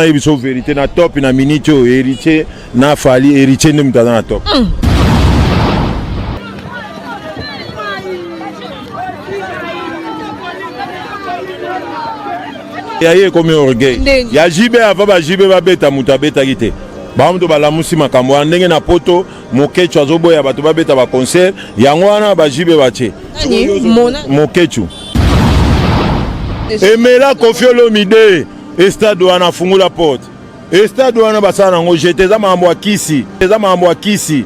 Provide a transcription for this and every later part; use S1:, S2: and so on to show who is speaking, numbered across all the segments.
S1: biso vérité na top na minute héritier na fali héritier ndem taza na top. Yaye comme orgueil. Ya jibe ava jibe ba beta muta beta kite. Ba mto balamusi makambo ndenge na poto mokechu azoboya bato ba beta ba concert yango wana ba jibe bache. Mokechu. Emela Kofiolo Mide Estade wana fungula porte. Estade wana basana ngo jete za mambo ya kisi. Za mambo ya kisi.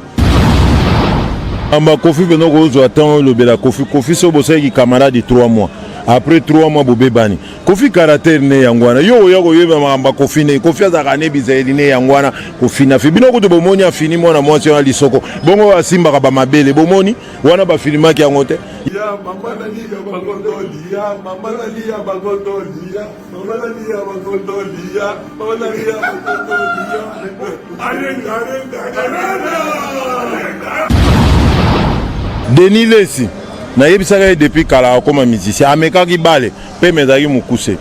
S1: Amba Kofi beno ko attend le bela Kofi so boseki camarade 3 mois. Après 3 mois bobe bani. Kofi caractère ne yangwana. Yo yeba mamba Kofi ne. Kofi azakane bizeli ne yangwana. Kofi na fibino ko to bomoni afini mwana mwasi na lisoko. Bongo asimba ka ba mabele bomoni wana ba filima ki yangote. Ya mama na liya bagondoli ya mama na liya bagondoli ya mama na liya bagondoli ya mama na liya bagondoli ya. Denis Lesi na yebisaka depuis kala comme musicien amekaki bale pe mezaki mukuse.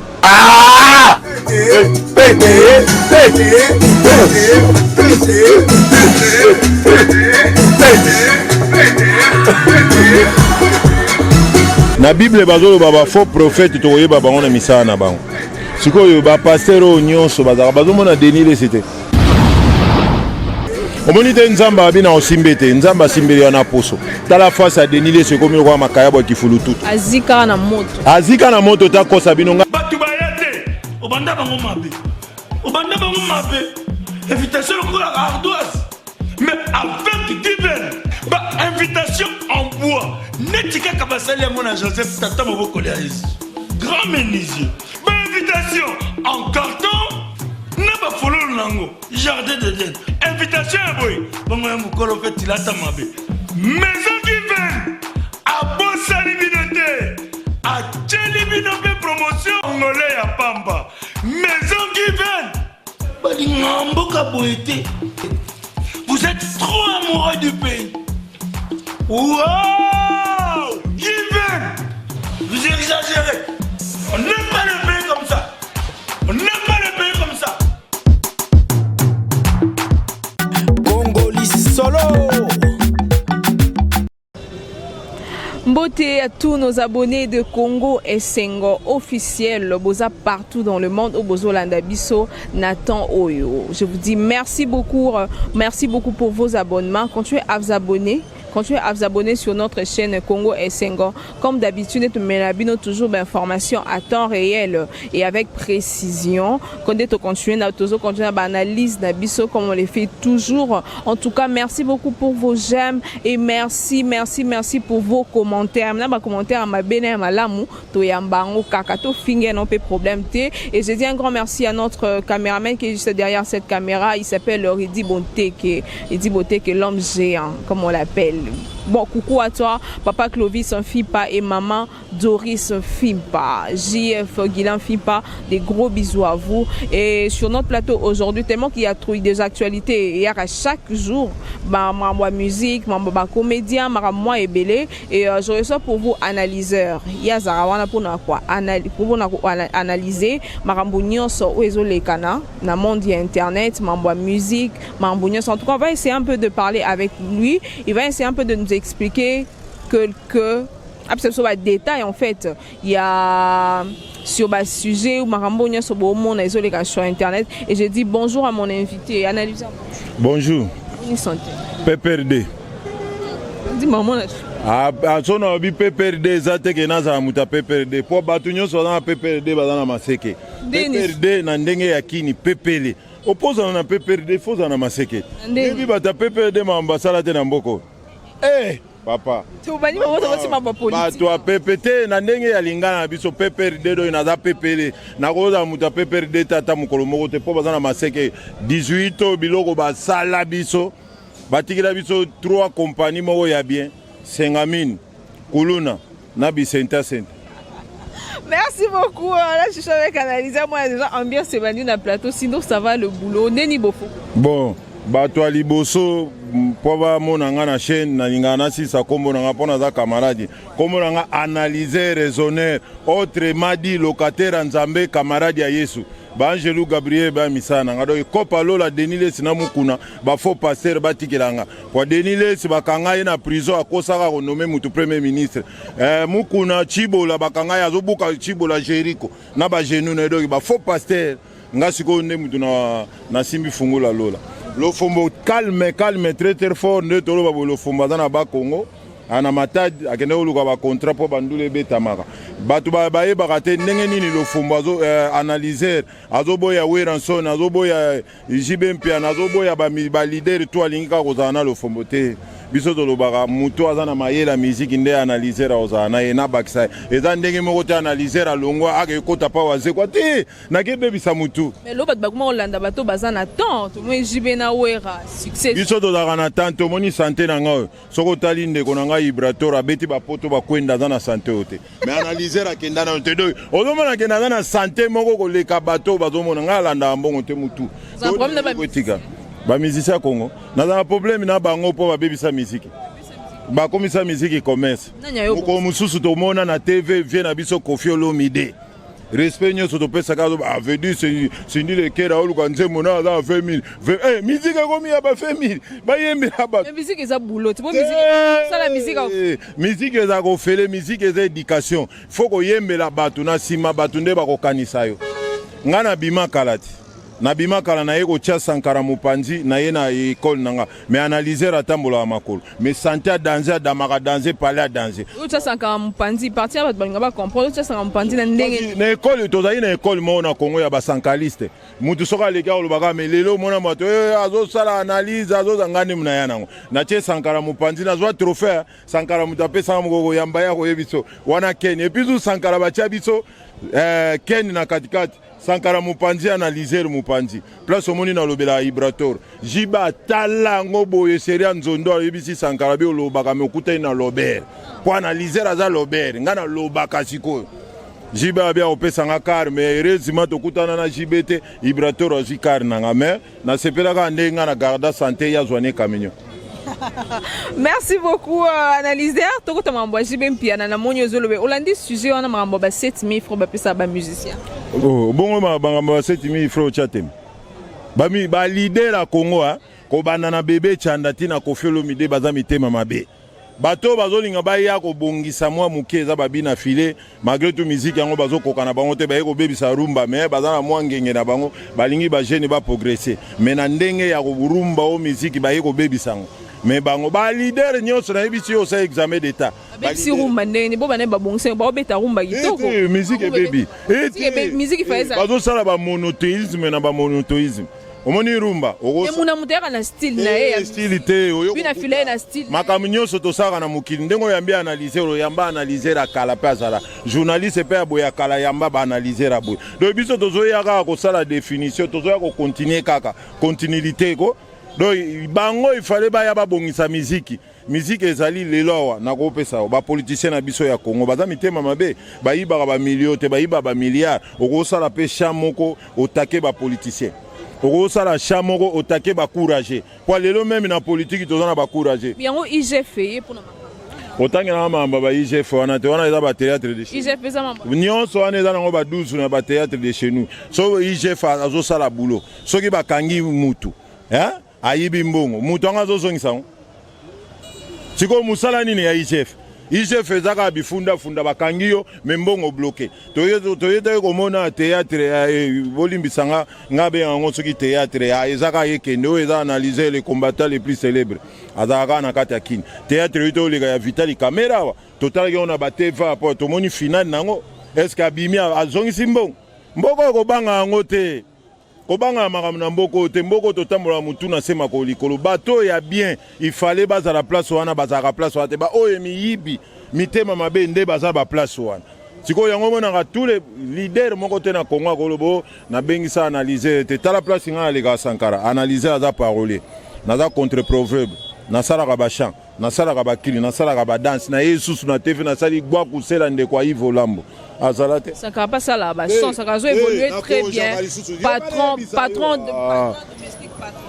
S1: Na Bible bazolo baba faux prophète to yeba bango na misana na bango. Sikoyo ba pasteur o nyonso bazaka bazomona Denis Lesi te. Omonite nzamba abina osimbete nzamba simbeli na poso tala face à Denis Lesi komi kwa makayabo kifulutu azika na moto ta kosa binonga batu bayate obanda bango mabe invitation ko la ardoise mais avec divin ba invitation en bois netika kabasali mona Joseph tata moboko ya Yesu grand menuisier ba invitation en carton na ba fololo nango jardin d'Eden invitation boy bongo ya mukolo fait tilata mabe maison divine a bosali binote a cheli binope promotion ngole ya pamba maison divine bali ngamboka boité vous êtes trop amoureux du pays. Wow divine vous exagérez on n'aime pas le pays comme ça on n'aime pas le pays comme ça. Solo.
S2: Beauté à tous nos abonnés de Congo Essengo officiel, Boza partout dans le monde, au Bozo Landabiso, Nathan Oyo. Je vous dis merci beaucoup pour vos abonnements. Continuez à vous abonner. Continuez à vous abonner sur notre chaîne Congo Essengo. Comme d'habitude, nous mettons toujours d'informations à temps réel et avec précision. Quand on continue à analyse d'Abisso comme on les fait toujours. En tout cas, merci beaucoup pour vos j'aime et merci pour vos commentaires. Maintenant, commentaire à ma bene ma lamu to yambango kakato finger non pas problème té. Et je dis un grand merci à notre caméraman qui est juste derrière cette caméra. Il s'appelle Ridi Bonteke. Ridi Bonteke, l'homme géant, comme on l'appelle. Bon, coucou à toi, papa Clovis Fimpa et maman Doris Fimpa, JF Guilain Fimpa, des gros bisous à vous. Et sur notre plateau aujourd'hui, tellement qu'il y a trop des actualités, il y a chaque jour, ma musique, ma comédien, moi et Belé, et je reçois pour vous analyseurs. Il y a Zarawana pour quoi analyser, ma sur réseau les canaux, dans le monde internet, ma musique, ma en tout cas, on va essayer un peu de parler avec lui, il va essayer un peu de nous expliquer que sur les détails en fait il y a sur le sujet où Marambonia sur sur internet et je dis bonjour à mon invité analyseur.
S1: Bonjour. PPRD.
S2: Dis maman.
S1: Son obi PPRD zate ke naza muta PPRD po batunyo so na PPRD bazana maseke. PPRD na ndenge yakini PPL. Opposant na PPRD foza na maseke. Ebi bata PPRD ma ambassadeur te na mboko. Eh papa. Tu bani ba wota ma politique. Ba to PPT na ndenge ya lingana biso PPRD do inaza PPL. Na koza muta PPRD tata mukolo moko te po bazana maseke 18 biloko ba sala biso. Batikila biso 3 compagnies moko ya bien. Sengamine, Kuluna, Nabi Senta Senta.
S2: Merci beaucoup. Là, je suis avec analyseur. Moi, déjà, ambiance c'est venu dans le plateau. Sinon, ça va le boulot. Neni Bofo.
S1: Bon, Bato Aliboso, Pova Monanga na chaîne, Nangana si sa combo nanga pona za camarade. Comme nanga analyser, raisonner. Autre m'a dit locataire en Zambé, camarade à Yesu. ba Angelou Gabriel ba misana nga do kopa lola Denilesi na mukuna ba faux pasteur batikelanga kwa Denilesi bakanga ye na prison akosaka ko nommer mutu premier ministre mukuna Chibola bakanga ya zobuka Chibola Jericho na ba genou na do ba faux pasteur nga siko ne mutu na simbi fungula lola lo fombo calme très fort ne tolo ba lo fomba na ba Congo ana matadi akende oluka ba contrat po bandule betamaka batu ba yebaka te ndenge nini lo fombo azo analyser azoboya Weranson azoboya JB Mpiana azoboya ba leader to alingi ka kozana na lo fombo te biso tolobaka mutu aza na mayela musique nde analyser ozana na ye na bakisa eza ndenge moko te analyser alongwa akekota pa wazekwa te nakebebisa mutu
S2: mais lo bato bakoma kolanda bato baza na temps tomoi JB na Wera succès
S1: biso tozalaka na temps tomoni santé na ngai soki otali ndeko na ngai Ibrator abeti bapoto bakwenda aza na santé oyo te mais analyser akenda na te doy ozomona akenda aza na santé moko koleka bato bazomona ngai alandaka mbongo te mutu etika bamusicien ya Congo nazala problème na bango mpo babebisa misiki bakomisa misiki commerce moko mosusu tomona na TV vie na biso Koffi Olomide respect nyonso topesaka avedi sindi lekera oluka nzembo na aza 20 000 misiki ekomi ya ba 20 000 bayembela bato
S2: misiki eza boulot sala
S1: misiki eza kofele misiki eza éducation faut koyembela bato na nsima bato nde bakokanisa yo nga na bima kalati na bima kala na ye kotia Sankara Mopanzi na ye na école nanga mais analyser atambola ya makolo mais santé à danger damaka danger palais à danger
S2: utia Sankara Mopanzi parti ya bato balinga ba comprendre utia Sankara Mopanzi na ndenge
S1: na école tozali na école mo na Congo ya ba sankaliste mutu soka leka olobaka mais lelo mona mato azo sala analyse azo zangani muna ya nango na tie Sankara Mopanzi na zwa trophée Sankara mutapesa moko yamba ya ko yebiso wana Ken et puis Sankara batia biso Ken na katikati Sankara Mopanzi analyser Mopanzi place omoni na lobela Ibrator jiba talango boye seria nzondo yebisi Sankara bi olobaka mekuta na Lobert kwa analyser aza Lobert ngana lobaka sikoyo jiba bia opesa nga kar mais heureusement tokutana na jibete Ibrator azi kar nanga mais na sepelaka ndenga na garda santé ya zwane kaminyo.
S2: Merci beaucoup analyser tokota mambo JB Mpiana na monyo zolobe olandi sujet wana mambo ba 7000 francs ba pesa ba musicien
S1: bongo mambo ba 7000 francs chatem ba leader la Congo ko banana bébé Tchandati na Koffi Olomide baza mitema mabe bato bazolinga baya ko bongisa mwa muke eza babina file malgré tout musique yango bazokoka na bango te baye ko bebisa rumba mais baza na mwa ngenge na bango balingi ba jeune ba progresser mais na ndenge ya ko rumba o musique baye ko bebisa ngo mais bango ba leader nyonso na ebisi yo sa examen d'état
S2: bebisi rumba ndeni bo bana ba bongisa ba obeta rumba kitoko
S1: musique baby
S2: musique faisa
S1: bazo sala ba monothéisme na ba monothéisme omoni rumba
S2: muna muteka na style na ye
S1: style te oyo
S2: bina file na style
S1: makambo nyonso tosaka na mokili ndengo yamba analyser oyo yamba analyser akala pe azala journaliste pe aboya kala yamba ba analyser aboy donc biso tozoyaka kosala définition tozoya ko continuer kaka continuité ko donc bango il fallait baya babongisa miziki ezali lelo na kopesa ba politicien na biso ya Congo baza mitema mabe bayibaka ba millions te bayiba ba milliards okosala pe chamoko otake ba politicien okosala chamoko otake ba courage kwa lelo même na politique tozana ba courage
S2: yango IGF pour na
S1: otangela mamba ba IGF wana te wana eza ba théâtre de chez
S2: IGF eza mamba
S1: nyonso wana eza nango ba 12 na ba théâtre de chez nous so IGF azosala boulot soki bakangi mutu ayibi mbongo mutu anga azozongisa siko musala nini ya IGF ezaka bifunda bakangi yo membongo bloqué toyete komona théâtre bolimbisanga ngabe yango soki théâtre ezaka yekende oyo eza analyser les combattants les plus célèbres azaka na kati ya kini théâtre yoto oleka ya Vitali Kamera totalaki ona bateva po tomoni finale nango est-ce que abimi azongisi mboko kobanga yango te kobanga makambo na mboko te mboko totambola mutu na sema ko likolo bato ya bien il fallait baza la place wana baza la place wana te ba oyo miyibi mitema mabe nde baza ba place wana siko yango mona tous les leaders moko te na Congo kolobo na bengisa analyser te tala place nga lega Sankara analyser aza parolier naza contre proverbe na sala ka ba chant na sala ka ba kili na sala ka ba danse na Yesu na TV na sali gwa kusela nde kwa Yves Olambo azalate
S2: Sankara pas ça là ba son Sankara zo évoluer très bien patron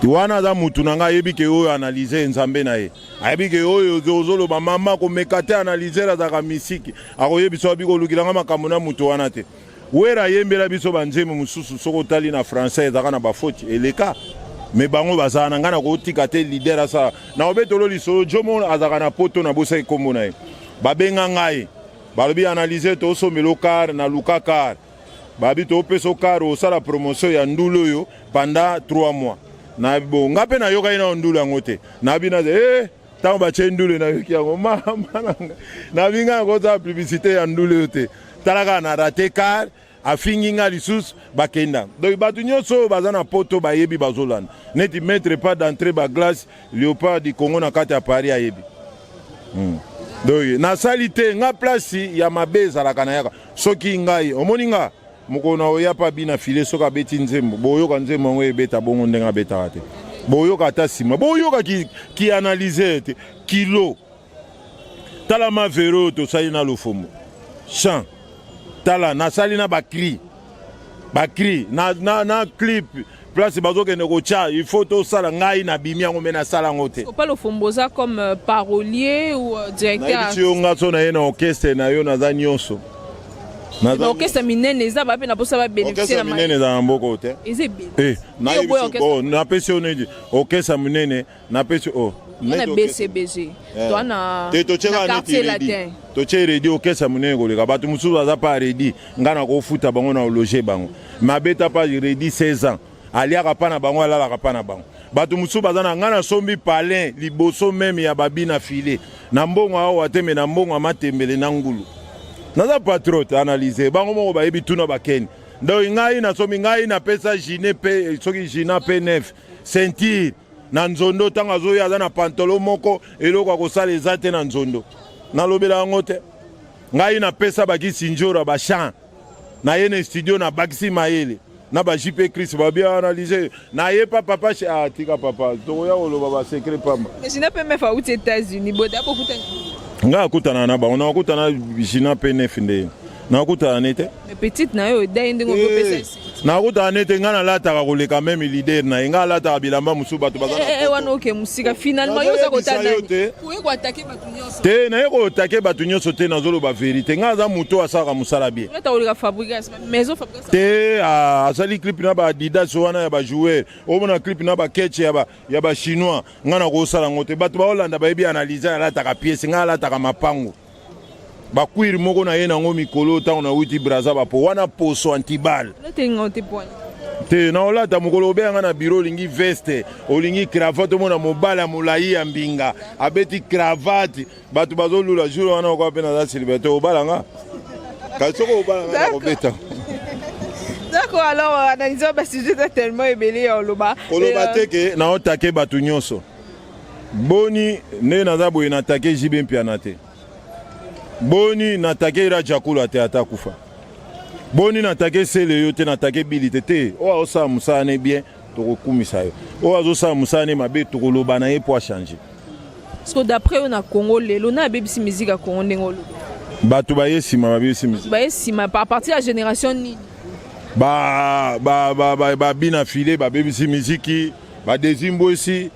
S1: wana za mutu nanga yebike oyo analyser nzambe na ye ayebike oyo ozolo ba mama ko mekate analyser za ka misiki akoyebisa biko lukilanga makambo na mutu wana te wera yembela biso banzembo mususu soko tali na français ezaka na bafoti eleka me bango bazala na nga na kotika te lider asa na obetolo lisolo jomo azaka na poto na bosa ekombo na ye babenga ngai balobi analyse tosomela kar na luka kar babi topesa kar osala promotion ya ndulu oyo pendant 3 mois na bo nga mpe nayoka ye na ndulu yango te nabi na ntango batie ndulu nayoki yango mama nabi nga nakozala publicité ya ndulu oyo te talaka na rate kar afingi nga lisusu bakenda donc bato nyonso oyo baza na poto bayebi bazolanda neti mettre pas d'entrée baglace Léopard du Congo na kati ya Paris ayebi donc nasali te nga place ya mabe ezalaka na yaka soki ngai omoni nga mokolo na oya pa bina file soki abeti nzembo boyoka nzembo yango ebeta bongo ndenge abetaka te boyoka ata nsima boyoka ki analyse te kilo tala mavero tosali na lofombo champ tala nasali na bakri na clip place bazokende kotia il faut tosala ngai na bimi yango me nasala yango te
S2: pas le fomboza comme parolier ou directeur
S1: nayebi ti yo nga so na ye na orchestre na yo naza nyonso
S2: orchestre minene eza bape na posa babénéficie
S1: na minene eza na mboko te napesi yo nedi orchestre minene napesi
S2: na BCBG na quartier latin
S1: totie redi orchestre minene koleka bato mosusu baza pa redi nga na kofuta bango na ologe bango mabeta pa redi 16 ans aliaka pa na bango alalaka pa na bango bato mosusu baza na nga na sombi palin liboso meme ya babi na file na mbongo awa te me na mbongo amatembele na ngulu naza patriote analyse bango moko bayebi tuna bakeni donc ngai nasomi ngai napesa jine pe soki jina pe 9 ceinture na nzondo ntango azoya aza na pantolo moko eloko akosala eza te na nzondo nalobela yango te ngai napesa bakisi njora bachamp na ye na studio na bakisi mayele na bajipe Chris babi analyse na ye pa papa tika papa tokoya koloba basekret pamba
S2: jina pe mefa uti États-Unis boda bokuta
S1: nga akutana na bango nakutana jina pe 9 nde nakutana nete
S2: petite na yo dai ndenge ngopesa
S1: nakutana nete nga nalataka koleka meme leader na ye nga alataka bilamba mosusu bato baza
S2: wana oke musika finalement yo oza kotana oye koatake bato nyonso
S1: te naye koatake bato nyonso te nazoloba verité nga aza moto asalaka mosala bien te asali clip na baadidas wana ya bajoueur omona clip na baketche ya bachinois nga na kosala yango te bato baolanda bayebi analyse alataka piese nga alataka mapango bakwiri moko na ye nango mikolo ntango na wuti braza bapo wana poso antibal te na olata mokolo obeyanga na biro olingi veste olingi cravate omona mobali ya molai ya mbinga abeti cravate bato bazolula jour wana okoa mpe naza silibete obalanga kasi soko obalanga na kobeta
S2: d'accord alors analyse basujet tellement ebele ya oloba
S1: koloba te ke naotake bato nyonso boni nde naza boye natake jibe mpiana te boni natake ira jakula te ata kufa boni natake sele yo te natake bilite te oyo azosala mosala ne bien tokokumisa yo oyo azosala mosala ne mabe tokoloba na ye po achange
S2: parce que d'après yo na Congo lelo na abebisi musique ya Congo ndenge oloba
S1: bato baye nsima babebisi musique
S2: baye nsima à partir ya génération nini
S1: babina file babebisi miziki badezimbosi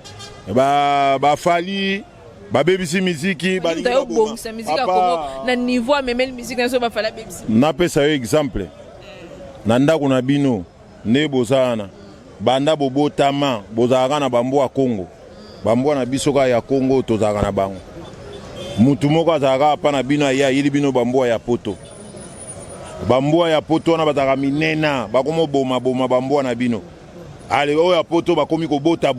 S1: bafali babebisi miziki
S2: bongisa miziki ya Congo na niveau amemeli miziki naso bafala bebisi
S1: napesa yo exemple na ndako na bino nde bozalana banda bobotama bozalaka na bambo ya Congo bambo na biso ka ya Congo tozalaka na bango mutu moko azalaka pa na bino aya yili bino bambo ya poto bambo ya poto wana bazalaka minena bakomo boma bambo na bino ale oyo ya poto bakomi kobota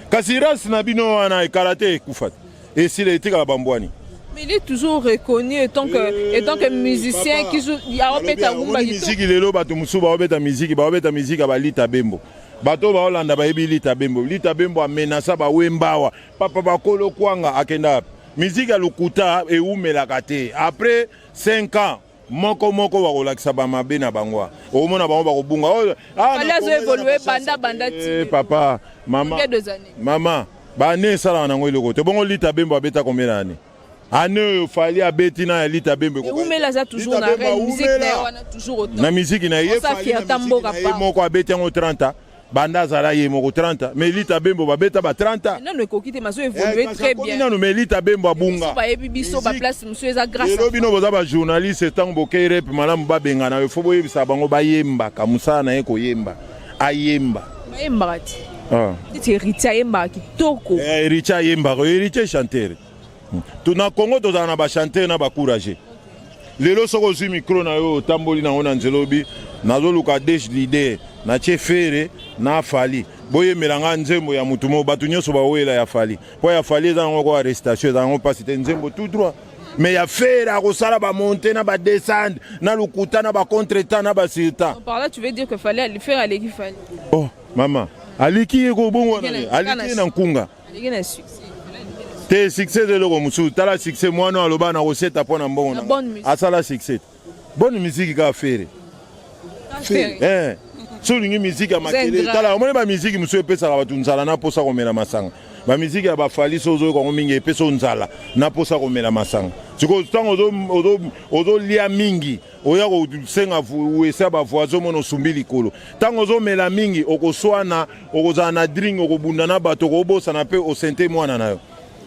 S1: kasi rasi na bino wana ekalate ekufa et s'il était à la bambouani.
S2: Mais il est toujours reconnu étant que musicien qui joue. Il a répété à Mumba.
S1: Musique il est là, bato musu ba obeta musique ba lita bembo. Bato ba Hollanda ba yebi lita bembo. Lita bembo amenasa ba wembawa. Papa ba kolo kwanga akenda. Musique à lukuta et umela kate. Après 5 ans moko ba kolakisa ba mabe na bangwa. Omona bango ba kobunga.
S2: Fallait évoluer banda ti.
S1: Papa, maman. Maman. Ba ne sala na ngoi loko te bongo lita bembo abeta combien d'années ane fali abeti na lita bembo
S2: ko umela za toujours na musique na wana toujours autant
S1: na musique na ye
S2: fali na
S1: moko abeti en 30 ans banda zala ye moko 30 mais lita bembo babeta ba 30
S2: non ne kokite maso évoluer très bien
S1: non mais lita bembo abunga
S2: ba ebibiso ba place monsieur eza grâce
S1: et bino boza ba journaliste tant bokay rep malamu babenga na fo boyebisa bango bayemba kamusa na ye koyemba ayemba
S2: bayemba ti
S1: ah
S2: ti Richa yemba kitoko
S1: Richa yemba Richa chanteur tuna Congo tozana na ba chanteur na ba courager lelo soko zu micro na yo tamboli na ona nzelobi nazoluka desh leader na chefere na fali boye melanga nzembo ya mutumo batu nyonso bawela ya fali po ya fali za ngoko arrestation za ngoko pasite nzembo tout droit mais ya faire a kosala ba monter na ba descendre na lukuta na ba contretemps na ba sirta
S2: par là tu veux dire que fallait aller faire aller qui fallait
S1: oh mama aliki eko bongo na aliki na nkunga
S2: aliki na succès
S1: te succès de loko musu tala succès mwana aloba na recette pona mbongo na asala succès bonne musique ka faire solingi musique ya makele tala omone ba musique musu epesa ba tunzala na posa komela masanga ba musique ya ba fali sozo ko mingi epesa nzala na posa komela masanga siko tango ozo lia mingi oya ko senga uesa ba voisin mono sumbili kolo tango ozo mela mingi okoswana okozana na drink okobunda na bato ko bosa na pe o sente mwana nayo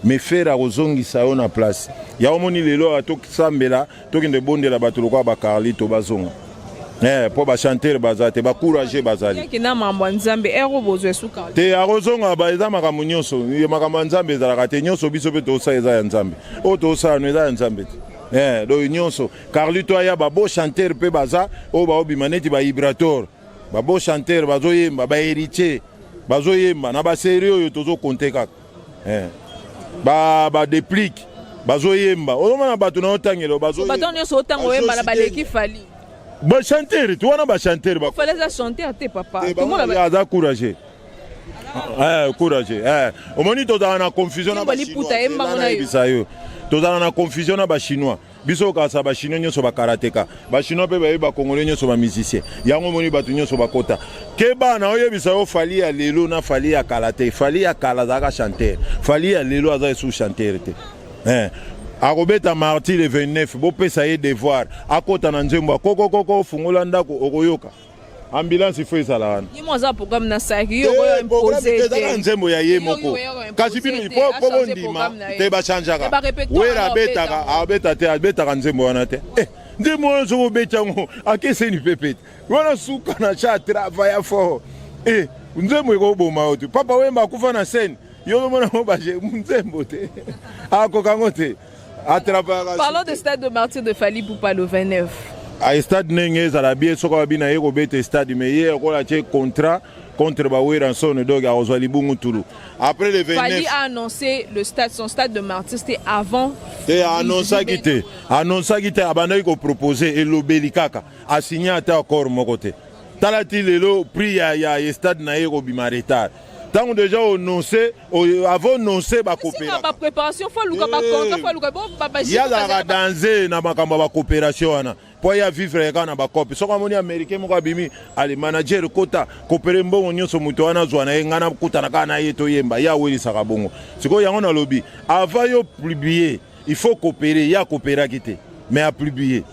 S1: me faire kozongisa yo na place ya omoni lelo atokisambela tokende bondela bato lokwa ba Carlito bazonga po ba chanter bazate ba courager bazali
S2: kina mambo nzambe ero bozwe suka
S1: te akozonga ba eza makambo nyonso makambo nzambe ezalaka te nyonso biso pe tosa eza ya nzambe o tosa no eza ya nzambe te do nyonso Carlito aya ba bo chanter pe baza o ba obima neti ba vibrator ba bo chanter bazoyemba ba héritier bazoyemba na ba série oyo tozo compter kaka ba déplique bazoyemba ozomona bato na otangelo bazoyemba
S2: bato nyonso otango yemba na baleki fali
S1: ba chanter tu wana ba chanter ba
S2: fallait ça chanter à tes papa
S1: tout le monde a courageux courageux omoni tozala na confusion na ba chinois tozala na confusion na ba chinois biso kasa ba chinois nyonso ba karateka ba chinois pe ba congolais nyonso ba musicien yango moni bato nyonso bakota ke bana oyebisa yo fali ya lelo na fali ya karate fali ya kala zaka chanter fali ya lelo aza sous chanter te akobeta marti le 29 bopesa ye devoir akota na nzembo koko fungola ndako okoyoka ambulance ifo ezala wana
S2: yimo za programme na saki yo ko imposer
S1: te nzembo ya ye moko kasi bino po bondima te ba chanjaka wera betaka abeta te abetaka nzembo wana te nzembo wana zo beta ngo akese ni pepete wana suka na cha travail fort nzembo eko boma otu papa wemba kufa na scène yo mona mo ba je nzembo te akokango te.
S2: Parlons de stade de martyr de Fally Ipupa le 29.
S1: A stade nenge zarabie soko babina yeko bete stade mais hier ko la che contrat contre Baweranson donc a Ozwali Bungu Tulu. Après le 29
S2: Fally a annoncé le stade son stade de martyr c'était avant.
S1: Et annonça qui était abandonné ko proposer et l'obelikaka a signé un accord mon côté. Talati lelo prix ya stade na yeko bimaretar. Tant déjà annoncé avant annoncé ba coopération.
S2: Ba préparation faut luka ba contrat faut luka bon papa.
S1: Ya la danser na makamba ba coopération wana. Po ya vivre kana ba copie. Soko moni américain moko bimi ali manager kota coopérer mbongo nyonso muto wana zwana ngana kutana kana yeto yemba ya weli saka bongo. Siko yango na lobby avant yo publier il faut coopérer ya coopérer kité mais à publier.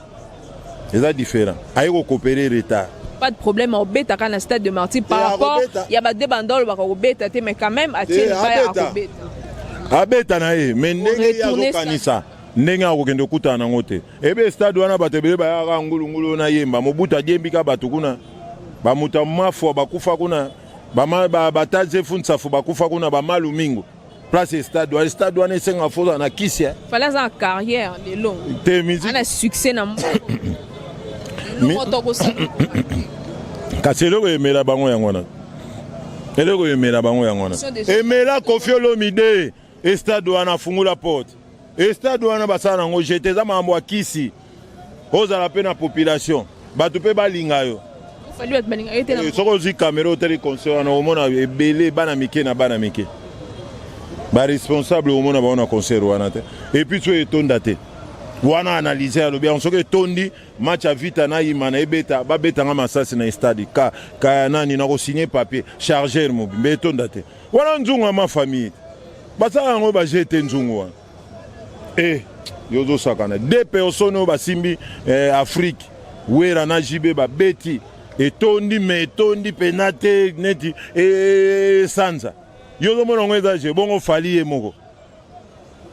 S1: C'est différent. Ayeko coopérer retard.
S2: Pas de problème au bêta quand le stade de martyr par rapport il y a des bandoles au bêta mais quand même à tirer pas
S1: à bêta na mais ndenge ya kanisa ndenge akokende kuta na ngote ebe stade wana batebele ba ya ngulungulu na yemba mobuta jembika batu kuna ba muta mafo bakufa kuna ba bataze funsa fu bakufa kuna ba malu mingo place stade wana esenga foza na kisia
S2: fallait en carrière les longs
S1: te musique
S2: ana succès na
S1: kasi eloko emela bango yango wana eloko emela bango yango wana emela Koffi Olomide estade wana afungula porte estade wana basala nango jete eza makambo ya kisi ozala mpe na population bato mpe balinga yo soki ozwi kamera otali concert wana omona ebele bana mike na bana mike baresponsable omona bango na concert wana te epuis so etonda te wana analyser alobi yango soki etondi match ya vita na yima na ebeta babetanga masasi na stade ka nani na kosigner papier chargeur mobimbe etonda te wana nzungu ya mafamille basala yango bajete nzungu wana yozosakana de personnes oyo basimbi Afrique wera na jibe babeti etondi me etondi penate neti e sanza yo zo mona ngeza je bongo fali ye moko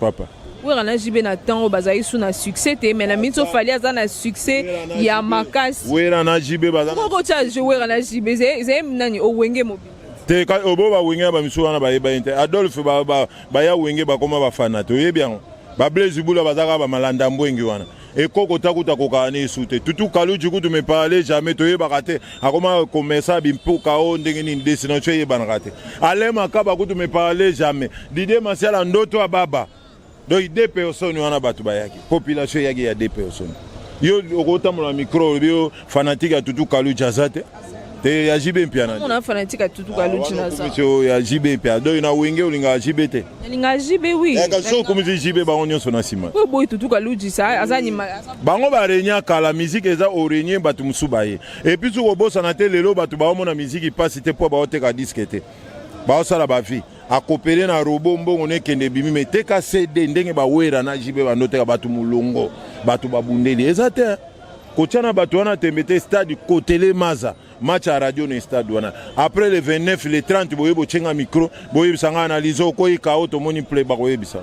S1: papa
S2: oui on a jibé na temps au bazai sous na succès te mais na mito fali aza na succès ya makasi
S1: oui on a jibé bazai
S2: ko cha jouer on a jibé c'est nani o wenge mobile
S1: te ka obo ba wenge ba misu wana ba yeba inte Adolphe ba ya wenge ba koma ba fana to yebian ba Blaise Bula bazaka ba malanda mbwengi wana et koko takuta kokane soute tutu kalu juku tu me parler jamais to yeba kate akoma komesa bimpuka o ndenge ni destination yeba na kate alema kaba kutu me parler jamais Didier Masiala ndoto ababa donc deux personnes wana batu bayaki population yaki ya deux personnes yo okota mo micro bio fanatique ya tutu kalu jazate te ya jibe mpiana
S2: on a fanatique à tutu kalu chinaza
S1: monsieur ya jibe mpiana donc na wenge ulinga jibe te
S2: linga jibe oui
S1: ka so comme jibe ba onyo sona sima
S2: ko boy tutu kalu jisa azani
S1: bango ba renya kala musique eza orenye batu musubaye et puis ko bossa na te lelo batu ba omona musique passe te po ba oteka disque te ba osala ba vie a coopérer na robot mbongo ne kende bimi me teka CD ndenge ba wera na jibe ba noteka batu mulongo batu babundeli ezate kotiana batu wana tembete stade Kotele Maza match à radio na stade wana après le 29 le 30 boyebo chenga micro boyebisanga analyse ko ikao to moni play ba koyebisa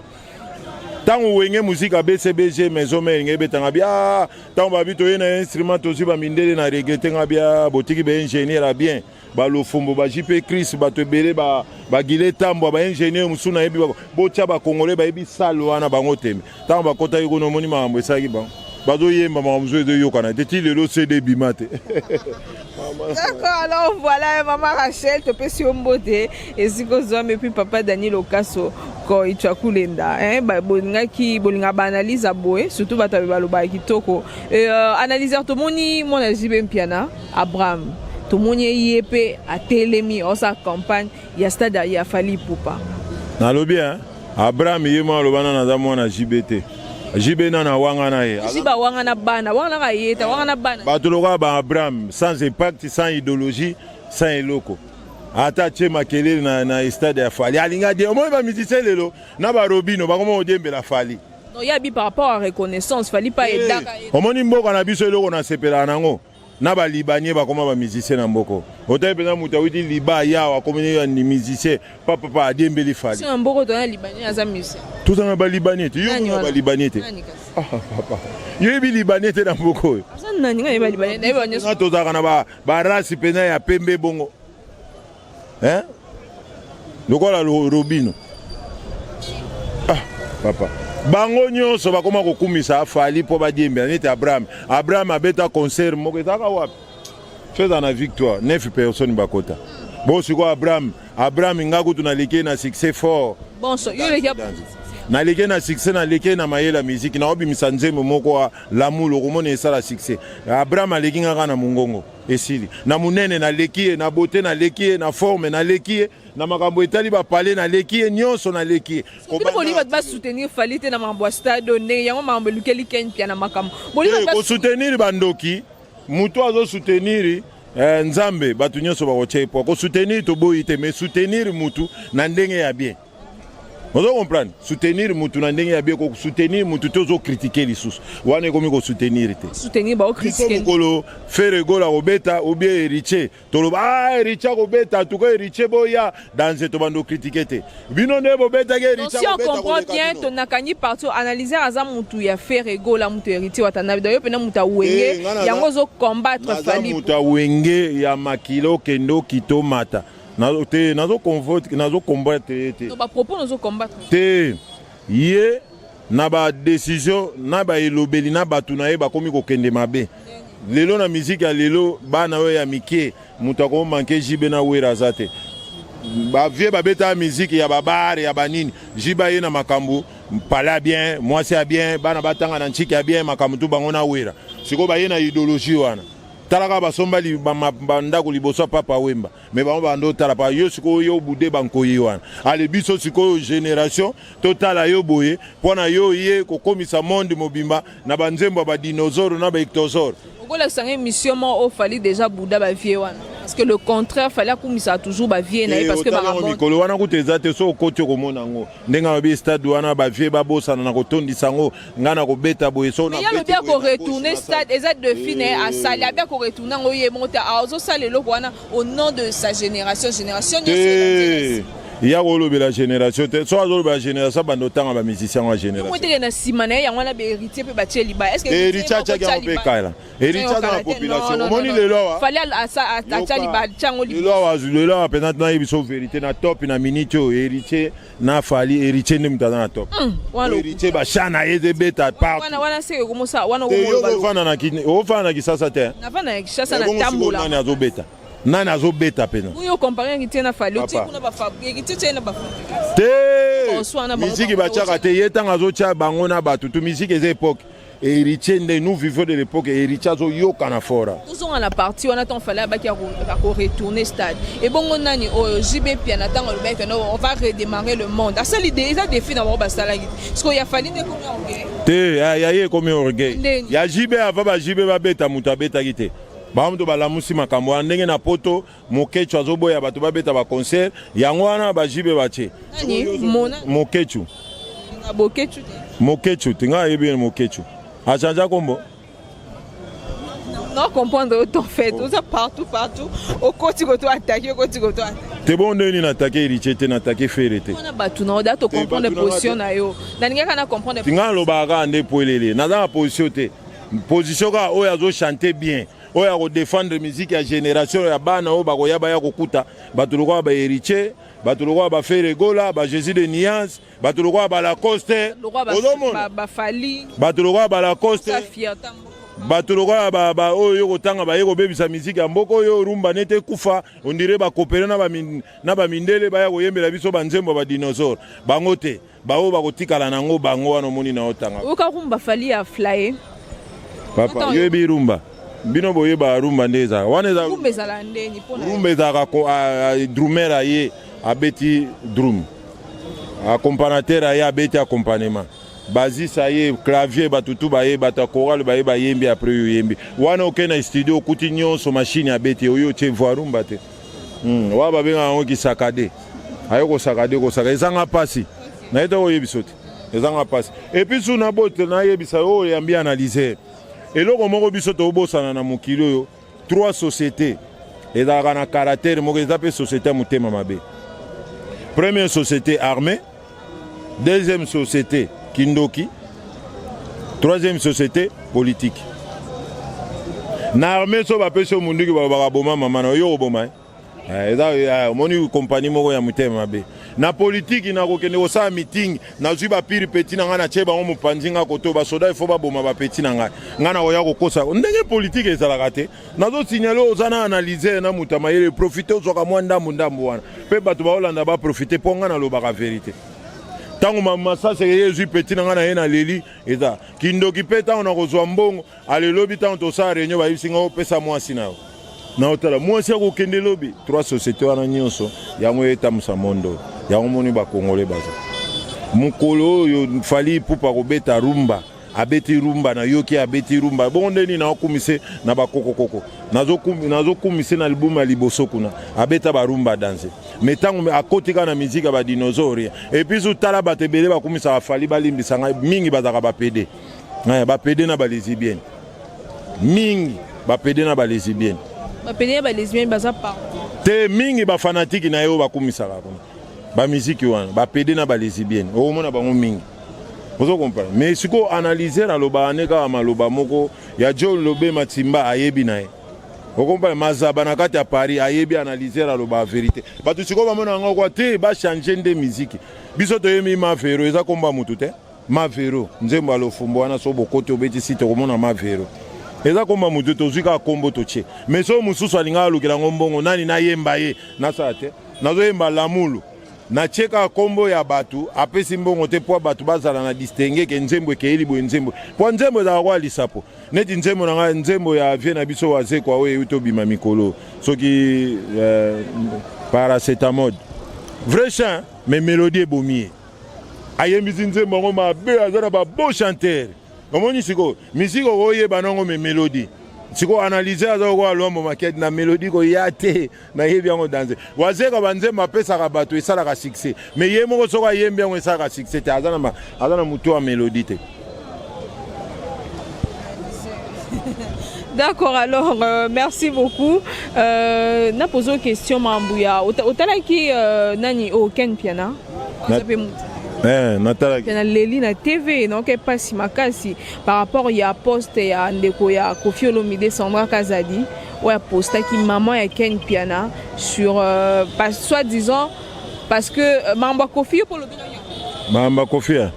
S1: tango wenge musique BCBG maison mère ngebetanga bia tango babito yena instrument to ba mindele na regretter ngabia botiki be ingénieur bien ba lofumbo ba JP Chris ba tebele ba gile tambo ba ingénieur musuna yebi ba bocha ba congolais ba yebi salo wana bango tembe tango ba kota yiko no moni mambo esaki ba bazo yemba mamzo de yokana teti lelo CD bimate.
S2: D'accord, alors voilà, maman Rachel, tu peux sur beauté et si vous avez puis papa Daniel Okaso ko itwakulenda bolinga ki bolinga ba analyse aboye surtout ba tabe baloba kitoko analyseur to moni mona jibe mpiana Abraham to moni yepe a telemi o sa campagne ya stade ya Fally Ipupa
S1: nalobi Abraham yema lobana na za mona JBT jibe na wanga na ye
S2: jiba wanga na bana wanga na yeta wanga na bana
S1: batoloka ba Abraham sans impact sans idéologie sans eloko ata che makelele na stade ya Fally alinga de omo ba musicien lelo na ba Robino ba komo odembe la Fally
S2: non ya bi par rapport à reconnaissance Fally pas edaka
S1: omoni mboka na biso eloko na sepela nango na ba libanais ba koma ba musicien na mboko otaye pena muta widi liba ya wa komoni ni musicien papa adembe li Fally
S2: si mboko to na libanais aza musicien
S1: tout ça na ba libanais yo ba libanais te papa yo bi libanais te na mboko
S2: asa nani nga ba libanais na ba nyoso
S1: na to za kana ba race pena ya pembe bongo lokola Robino papa bango nyonso bakoma kokumisa Fally po badiembe nete Abraham abeta concert moko etaka wapi feza na victoire 9 personnes bakota bo siko Abraham ngaku tunalike na succès fort
S2: bon so yo le
S1: nalike na succès nalike na mayela musique na obimisa nzembo moko lamulo komona esala succès Abraham aleki ngaka na mungongo esili na munene nalekie na beauté nalekie na forme nalekie na makambo etali ba parler nalekie nyonso nalekie
S2: ko boli ba soutenir Fally te na mambo stade ne yango mambo lukeli ken pia na makambo boli
S1: ba soutenir bandoki muto azo soutenir nzambe batu nyonso ba kochepo ko soutenir to boyite mais soutenir mutu na ndenge ya bien. Vous comprenez? Soutenir mutu na ndenge ya bien ko soutenir mutu tozo critiquer lisusu. Wana komi ko soutenir te.
S2: Soutenir ba critiquer.
S1: Ko faire gola obeta ou bien héritier. Toloba héritier obeta tout ko héritier boya dans cette bando critiquer te. Bino ne bobeta ke héritier obeta.
S2: Si on comprend bien ton nakani partout analyser aza mutu ya faire gola mutu héritier watana bido pena muta wenge yango zo combattre Fally.
S1: Muta wenge ya makilo kendo kitomata. Nazo combattre te.
S2: No ba propos nazo combattre.
S1: Te ye na ba décision na ba elobeli na batu na ye ba komi ko kende mabe. Lelo na musique ya lelo bana we ya mike mutako manke jibe na wera zate. Ba vie ba beta musique ya babare ya banini jiba ye na makambu pala bien moi c'est bien bana batanga na nchiki ya bien makambu tu bango na wera. Siko ba ye na idéologie wana. Talaka basomba li bandako liboso papa wemba mais bango bando tala pa yo siko yo bude banko yiwana ale biso siko génération totala yo boye pona yo ye ko komisa monde mobimba na banzembo ba dinosaure na ba ictosaure
S2: okola sange mission mo o Fally déjà buda ba vie wana Parce que le contraire, fallait qu'on ça toujours ba vie na parce que ba
S1: mikolo wana kuteza te so koti komona ngo ndenga ba stade wana ba vie ba bosa na kotondisa ngo ngana ko beta boye so na
S2: beta. Il y a bien ko retourner stade ezat de fine à ça, il y a bien ko retourner ngo ye monter à ozo sale lo wana au nom de sa génération
S1: il y a la génération soit la génération bando tanga ba musicien en génération
S2: moi te na simana ya wana be héritier pe ba liba est-ce que
S1: héritier tcha pe kala héritier dans la population moni le lo
S2: fallait à ça à liba tchango
S1: liba le lo peut-être na biso vérité na top na minute héritier na fali héritier ne mutana na top héritier ba chana eze beta part
S2: wana c'est comme ça wana
S1: o fana ki sasa te
S2: na fana ki sasa na tambola
S1: na zo beta nani azobeta pena
S2: oyo comparer ngiti na fali uti kuna ba fabrique ngiti na ba fabrique
S1: te musique bachaka te yetanga azotia bango na bato tu musique eza époque héritier nde nous vivons de l'époque héritier azo yoka na fora
S2: tous on la partie on attend fallait ba ki retourner stade et bongo nani o JB piano tango le mec on va redémarrer le monde à ça l'idée ils a défi na ba sala ngiti parce qu'il y a fallu ne combien orgueil
S1: te ya comme orgueil ya JB ava ba JB ba beta muta beta kite bamuto balamusi makambo ndenge na poto mokechu azoboya bato babeta ba concert yango wana ba jibe bache mokechu mokechu tinga yebi mokechu achanja kombo
S2: non comprendre autant fait tout ça partout au côté que toi attaquer au côté que toi
S1: te bon ndeni na attaquer richete na attaquer ferete
S2: on a batu na oda to comprendre position na yo na ninga kana comprendre
S1: tinga lo baga ande poelele na za position te position ka o yazo chanter bien oyo ya kodefendre musique ya génération ya bana oyo bakoyaba ya kokuta bato lokola ba héritier bato lokola ba Feregola ba Jésus de Niance bato lokola ba Lacoste
S2: ba Fali
S1: bato lokola ba Lacoste bato lokola ba oyo kotanga ba yeko bebisa musique ya mboko oyo rumba nete kufa on dirait ba coopérer na ba mindele ba ya koyembela biso ba nzembo ba dinosaure bango te ba oyo bakotikala nango bango wana moni na otanga
S2: oka rumba Fali ya fly
S1: papa yo bi rumba bino boye ba rumba ndeza waneza
S2: rumba ezala ndeni pona
S1: rumba ezaka ko drummer aye abeti drum accompagnateur aye abeti accompagnement basis aye clavier batutu baye bata choral baye bayembi après yo yembi wana okena studio okuti nyonso machine abeti oyo che voir rumba te wa babenga ngo ki sakade ayo ko sakade ezanga pasi na eto oyebiso te ezanga pasi et puis suna bote na yebisa oyo yambi analyser eloko moko biso tobosana na mokili oyo trois sociétés ezalaka na caractère moko eza mpe société ya motema mabe. Première société armée, deuxième société kindoki, troisième société politique. Na armée so bapesi omundu ki balobaka boma mama na yo oboma eza omoni compagnie moko ya motema mabe. Na politique na kokende kosala meeting nazwi bapiri peti na ngai na tie bango mopanzi nga koto basoda ifo baboma bapeti na ngai ngai na koya kokosa ndenge politique ezalaka te nazosignale oza na analyse na moto amayele profite ozwaka mwa ndambu wana mpe bato baolanda baprofite mpo ngai nalobaka verité ntango masase ye ezwi peti na ngai na ye na leli eza kindoki mpe ntango na kozwa mbongo alelobi ntango tosala réunion bayebisi ngai opesa mwasi na yo na otala mwasi akokende lobi trois sociétés wana nyonso yango etamusa mondo yango moni bakongole baza mokolo oyo fali pupa kobeta rumba abeti rumba na yoki abeti rumba bongo ndeni na okumise na bakokokoko nazokumise na libumu ya liboso kuna abeta barumba danse me ntango akotika na mizika badinosaure epuis otala bato ebele bakumisaka fali balimbisa ngai mingi bazaka bapede bapede na balesibienne mingi bapede na balesibienne
S2: bapede na balesibienne baza pa
S1: te mingi bafanatiki na yo bakumisaka kuna bamiziki wana bapede na balesibienne okomona bango mingi ozo comprendre mais siko analyser aloba aneka maloba moko ya John Lobe Matimba ayebi na ye okomprendre mazaba na kati ya Paris ayebi analyser aloba vérité bato siko bamona ngo kwa te ba changer nde miziki biso toyemi Mavero eza komba mutu te Mavero nzembo alofumbo wana so bokote obeti site komona Mavero eza komba mutu tozwika kombo toche mais so mususu alinga alukela ngombongo nani na yemba ye nasa te nazo yemba lamulu na cheka kombo ya batu apesi mbongo te po batu bazala na distingue ke nzembo ke elibo nzembo po nzembo za kwa lisapo neti nzembo na nzembo ya vie na biso waze kwa we uto bima mikolo soki paracetamol vrai chant mais mélodie bomie ayembi nzembo ngoma be azana ba beau chanteur omoni siko musique oye banongo me mélodie siko analyser azo ko alombo maquette na mélodie ko yate na yebi yango danser wazeka banzemba pesa ka bato esala ka succès mais yemo ko soka yembi yango esala ka succès te azana mutu wa mélodie te.
S2: D'accord, alors merci beaucoup. Na posé une question Mambouya. Otala ki nani o Ken Piana. Piana Leli na TV donc pas si makasi par rapport il y a poste ya ndeko ya Koffi Olomide Sandra Kazadi ouais poste qui maman ya Ken Piana sur soi-disant parce que Mamba Koffi pour le
S1: Mamba Koffi.
S2: Ouais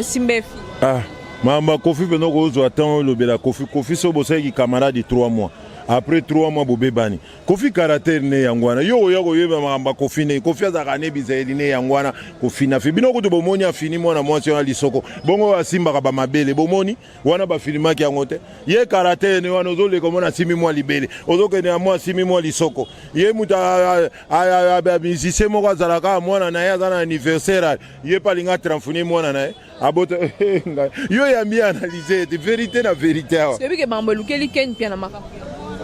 S2: Simbefi.
S1: Ah Mamba Koffi beno ko zo attend le bela Koffi so bossa ki camarade de 3 mois. Après 3 mois bobe bani Koffi caractère ne yangwana yo yeba Mamba Koffi ne Koffi azakane bizaeli ne yangwana Koffi na fibino ko to bomoni afini mwana mwasi wa lisoko bongo asimba ka ba mabele bomoni wana ba filima ki yangote ye caractère ne wana ozole ko mona simi mwa libele ozoke ne mwa simi mwa lisoko ye muta a musicien moko azalaka mwana na ye azana anniversaire ye palinga transfuni mwana na ye abote yo ya mi analyser de vérité na vérité
S2: c'est que Mamba lukeli Ken Piana maka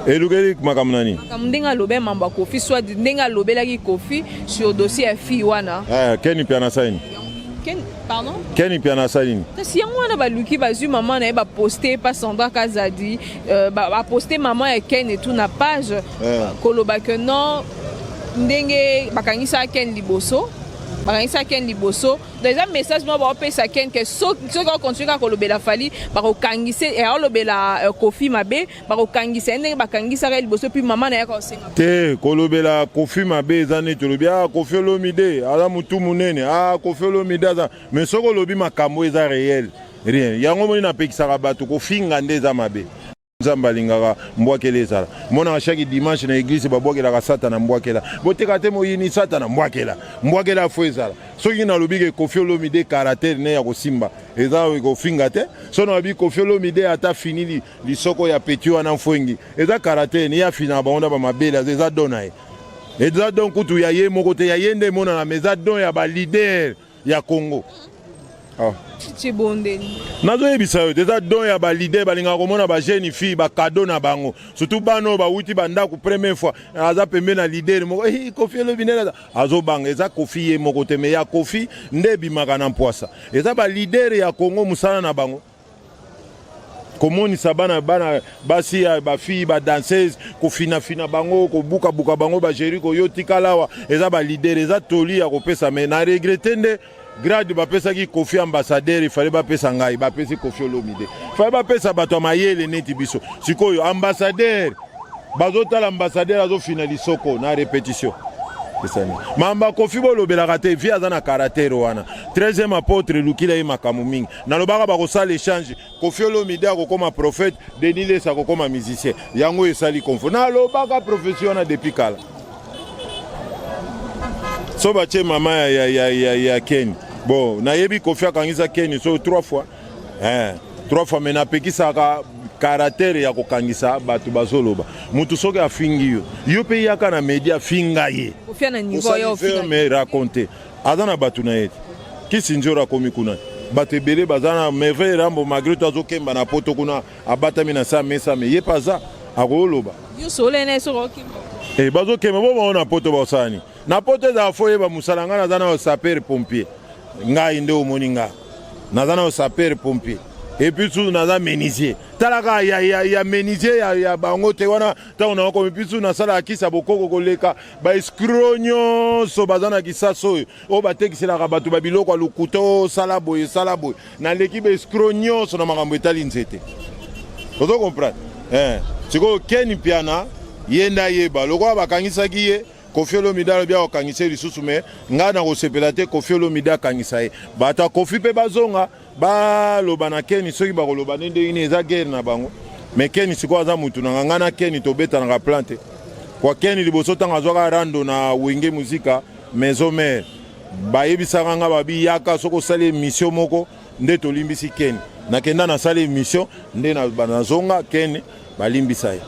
S1: elukeli makamnani
S2: ndenga lobe Mamba Koffi soit ndenga lobelaki Koffi sur dossier ya fi wana
S1: Ken Piana saini
S2: pardon
S1: Ken Piana saini
S2: si yango wana baluki bazwi maman na ye baposte pa Sandra Kazadi baposte maman ya Ken et tout na page koloba que non ndenge bakangisa Ken liboso bakangisa Ken liboso dans un message moi ba pesa Ken que so ko continue ka kolobela fali ba ko kangise e olobela Koffi mabe ba ko kangisa ndenge bakangisa ka liboso puis maman na ya ko senga
S1: te kolobela Koffi mabe ezane tolobia Koffi Olomide ala mutu munene Koffi Olomide aza mais soko lobi makambo eza réel rien yango moni na pekisaka bato kofinga nde eza mabe nzamba lingaka mbwakela ezala mona chaque dimanche na église babwakelaka satana mbwakela boteka te moyini satana mbwakela fo ezala soki nalobi ke Koffi Olomide caractère ne ya kosimba eza kofinga te so nalobi Koffi Olomide ata fini lisoko ya peti wana mfwengi eza caractère ne ya fina bango ba mabele eza dona ye eza don kutu ya ye moko te ya ye nde mona na meza don ya ba leader ya Congo nazo yebisa yo eza don ya ba leader balinga komona ba jeune fille ba cadeau na bango surtout bano ba wuti banda ku première fois aza pembe na leader moko Koffi Olomide azo banga eza Koffi ye moko te me ya Koffi nde bimaka na mpoasa eza ba leader ya Congo musala na bango komonisa bana basi ba fille ba danseuse ko fina bango ko buka bango ba Jericho yo tikalawa eza ba leader eza toli ya kopesa me na regretter nde grade bapesa ki Koffi ambassadeur fallait bapesa ngai bapesi Koffi Olomide fallait bapesa bato mayele neti biso sikoyo ambassadeur bazotala ambassadeur azo finali soko na répétition esani Mamba Koffi bolobelaka te vi aza na caractère wana 13e apôtre lukila ye makamu mingi nalobaka bakosala échange Koffi Olomide akokoma prophète Denis Lesa akokoma musicien yango esali confo nalobaka professionnel depuis kala so bache mama ya Ken bon nayebi Koffi akangisa Ken so 3 fois 3 fois mais napekisaka caractère ya kokangisa bato bazoloba mutu soki afingi yo pe yaka na media finga ye
S2: Koffi na niveau yo
S1: me raconter azana bato na ye kisi njora komi kuna bato ebele bazana merveille rambo malgré to azokemba na poto kuna abatami na sa mesa me ye paza akoloba
S2: yo solene so
S1: bazokemba bo na poto basani na poto za foye ba musalanga na zana sapeur pompier ngai nde omoni nga na zana sapeur pompier et puis tout na za menuisier talaka ya menuisier ya bango te wana ta ona ko puis tout na sala kisa bokoko koleka ba escrognyo so bazana kisaso o batekisela ka bato ba biloko lukuto sala boye na l'équipe escrognyo so na makambo etali nzete ozo comprendre siko Ken Piana yenda yeba lokwa bakangisaki ye Koffi Olomide bia okangisa lisusu me nga na kosepela te Koffi Olomide akangisa ye bata Koffi pe bazonga baloba na Ken soki bakoloba nde ine eza guerre na bango me Ken siko aza mutu na nga na Ken tobetanaka plante kwa Ken liboso tanga azwaka rando na wenge muzika maison mère bayebisaka nga babi yaka soko osali émission moko nde tolimbisi Ken nakenda nasala émission nde nazonga Ken balimbisa ye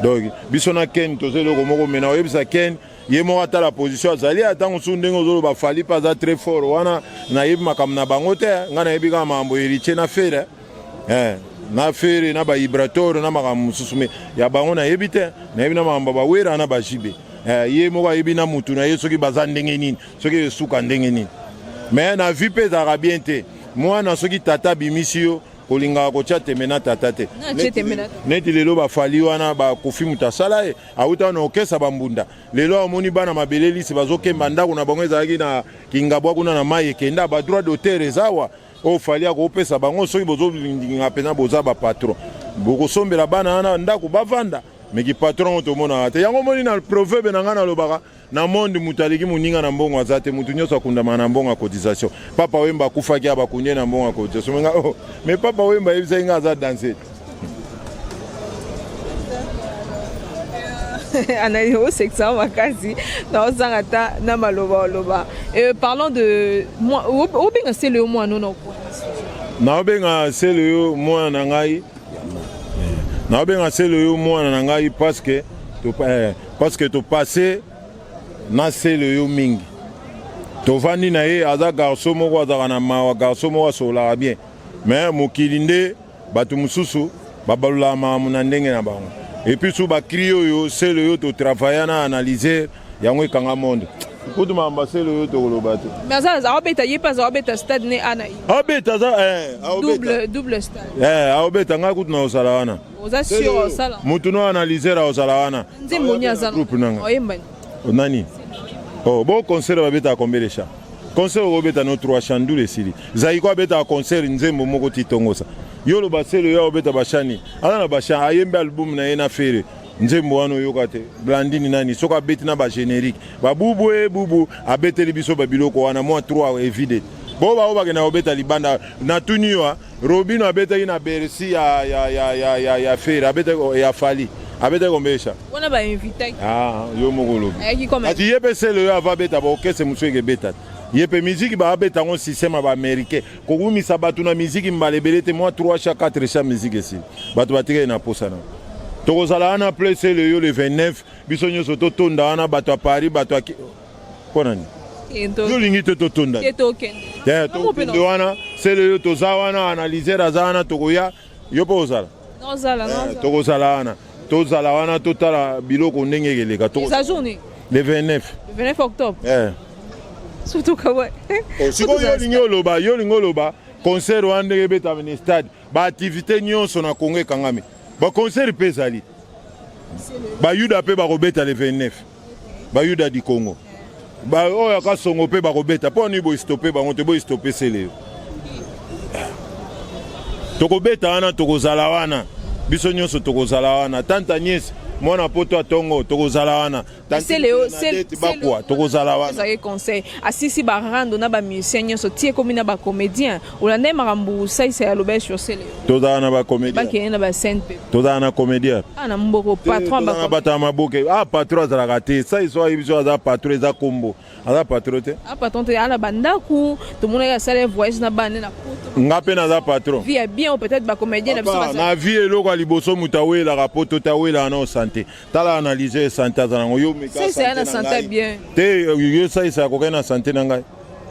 S1: donc biso na Ken tozeloko moko mena oyebisa Ken ye mo ata la position azali atango su ndenge ozoloba fali pas za très fort wana na yebi makambo na bango te nga na yebi kama mambo héritier na fere na fere na ba vibrateur na makambo mosusu me ya bango nayebi te nayebi na makambo bawera na bajibe ye moko ayebi na mutu na ye soki baza ndenge nini soki esuka ndenge nini me na vi mpe ezalaka bien te mwana soki tata bimisi yo kolingaka kotya teme na tata te neti lelo bafali wana bakofi moto asala ye awuta wana okesa bambunda lelo amoni bana mabele lisi bazokemba ndako na bango ezalaki na kingabwa kuna na mai ekenda badroit d'auteur ezawa ofali akopesa bango soki bozolinga mpena boza bapatron bokosombela bana wana ndako bavanda meki patron tomonaka te yango moni na proverbe na ngai nalobaka na monde mutu aleki moninga na mbongo aza te mutu nyonso akundamaka na mbongo ya cotisation papa wemba akufaki abakundie na mbongo ya cotisation menga me papa wemba ayebisaki nga aza danse
S2: analyse au secteur makasi na ozanga na maloba loba parlons de moi obenga c'est le moi non
S1: na obenga c'est le moi na ngai na obenga c'est le moi na ngai parce que to passé na c'est le mingi to vandi na ye aza garçon moko azaka na mawa garçon moko asolaka bien mais mokili nde bato mosusu babalolaka makambo na ndenge na bango et puis sous bakri oyo c'est le yo to travailler na analyser yango ekanga monde kutu mamba c'est le yo to koloba te
S2: mais ça obeta ye pas obeta stade ne ana
S1: obeta za
S2: double stade
S1: obeta nga kutu na osala wana
S2: oza sur sala
S1: mutu no analyser osala wana
S2: nzembo nyaza
S1: groupe nanga
S2: oyembani
S1: nani oh bon concert babeta combien de chats concert obeta no 3 chandoule sili zaiko abeta concert nzembo moko titongosa yo lo baselo yo obeta bashani ana na basha ayembe album na yena fere nzembo wana yoka te blandini nani soka abeti na ba générique bubu abeteli biso babiloko wana moi 3 évident bo ba obakena obeta libanda na tuniwa Robino abeta ina Bercy ya fere abeta ya fali abeta kombesha
S2: wana ba invité
S1: yo mokolo ati yebe selo yo ava beta ba okese musweke beta yepe musique ba abeta ngo système ba américain ko kumisa batu na musique mbalebelete moi 3 chaque 4 chaque musique ici batu batike na posana tokozala ana place le yo le 29 biso nyoso to tonda wana batu a Paris batu a konani yo lingi to tonda to wana c'est le yo to zawana analyser azana tokoya yo pozala tokozala wana tozala wana totala biloko ndenge keleka to
S2: sa journée
S1: le 29
S2: octobre surtout kawe
S1: siko yo lingo loba concert wande gebeta na stade ba activité nyonso na Congo kangami ba concert pezali ba yuda pe ba robeta le 29 ba yuda di Congo ba oya ka songo pe ba robeta po ni bo stopper ba ngote bo stopper sele tokobeta wana tokozala wana biso nyonso tokozala wana tanta nièce mwana poto atongo tokozala wana bakwa tokozala wana
S2: ça conseil asisi ba rando na ba musicien nyonso tie komi na ba comédien olande makambu sai ya lobe sur sele
S1: tozala na ba comédien
S2: ba kena ba scène pe
S1: tozala na comédien
S2: ana mboko patron ba
S1: bata maboke patron za raté ça ils sont ibiso za patron za kombo aza patron te
S2: patron te ala bandaku to mona ya sale voyage na bane na poto
S1: ngape na za patron
S2: vie bien peut-être ba comédien na biso
S1: na vie eloko liboso mutawela rapoto tawela na santé tala analyser santé za ngo yo meka
S2: c'est na santé bien
S1: te yo ça ko na santé na ngai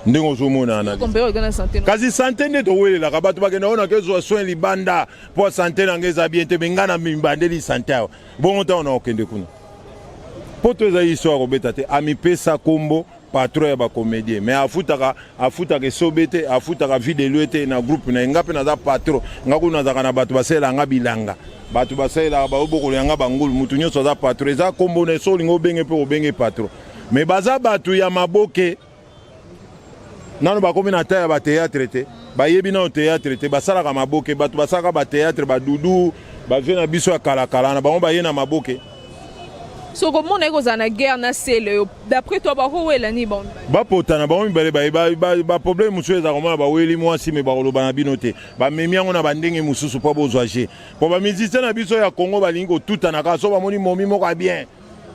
S1: ndingo zomona analyse kazi santé nde to welela ka bato bakena ona kezo soin libanda po santé na ngeza bien te bengana mimbandeli santé bon temps na okende kuna poto za histoire robeta te ami pesa kombo patron ya ba comédien mais afutaka sobete afutaka vidéo te na groupe na ngape na za patron ngakuna za kana bato basela ngabilanga bato basela ba oboko yanga bangulu mutu nyonso za patron za kombo na so lingo benge pe obenge patron mais baza bato ya maboke nano bakomi na taya ba théâtre te bayebi na théâtre te basalaka maboke bato basalaka ba théâtre ba dudu ba vena biso ya kalakala na bango baye na maboke
S2: so comment on est en guerre na sele d'après toi ba wela ni bon
S1: ba potana ba mibale ba problème musu za komona ba weli mwasi me ba koloba na binote ba memiango na bandenge mususu po bozwaje po ba musicien na biso ya Congo balingo tutana ka so ba moni momi moko bien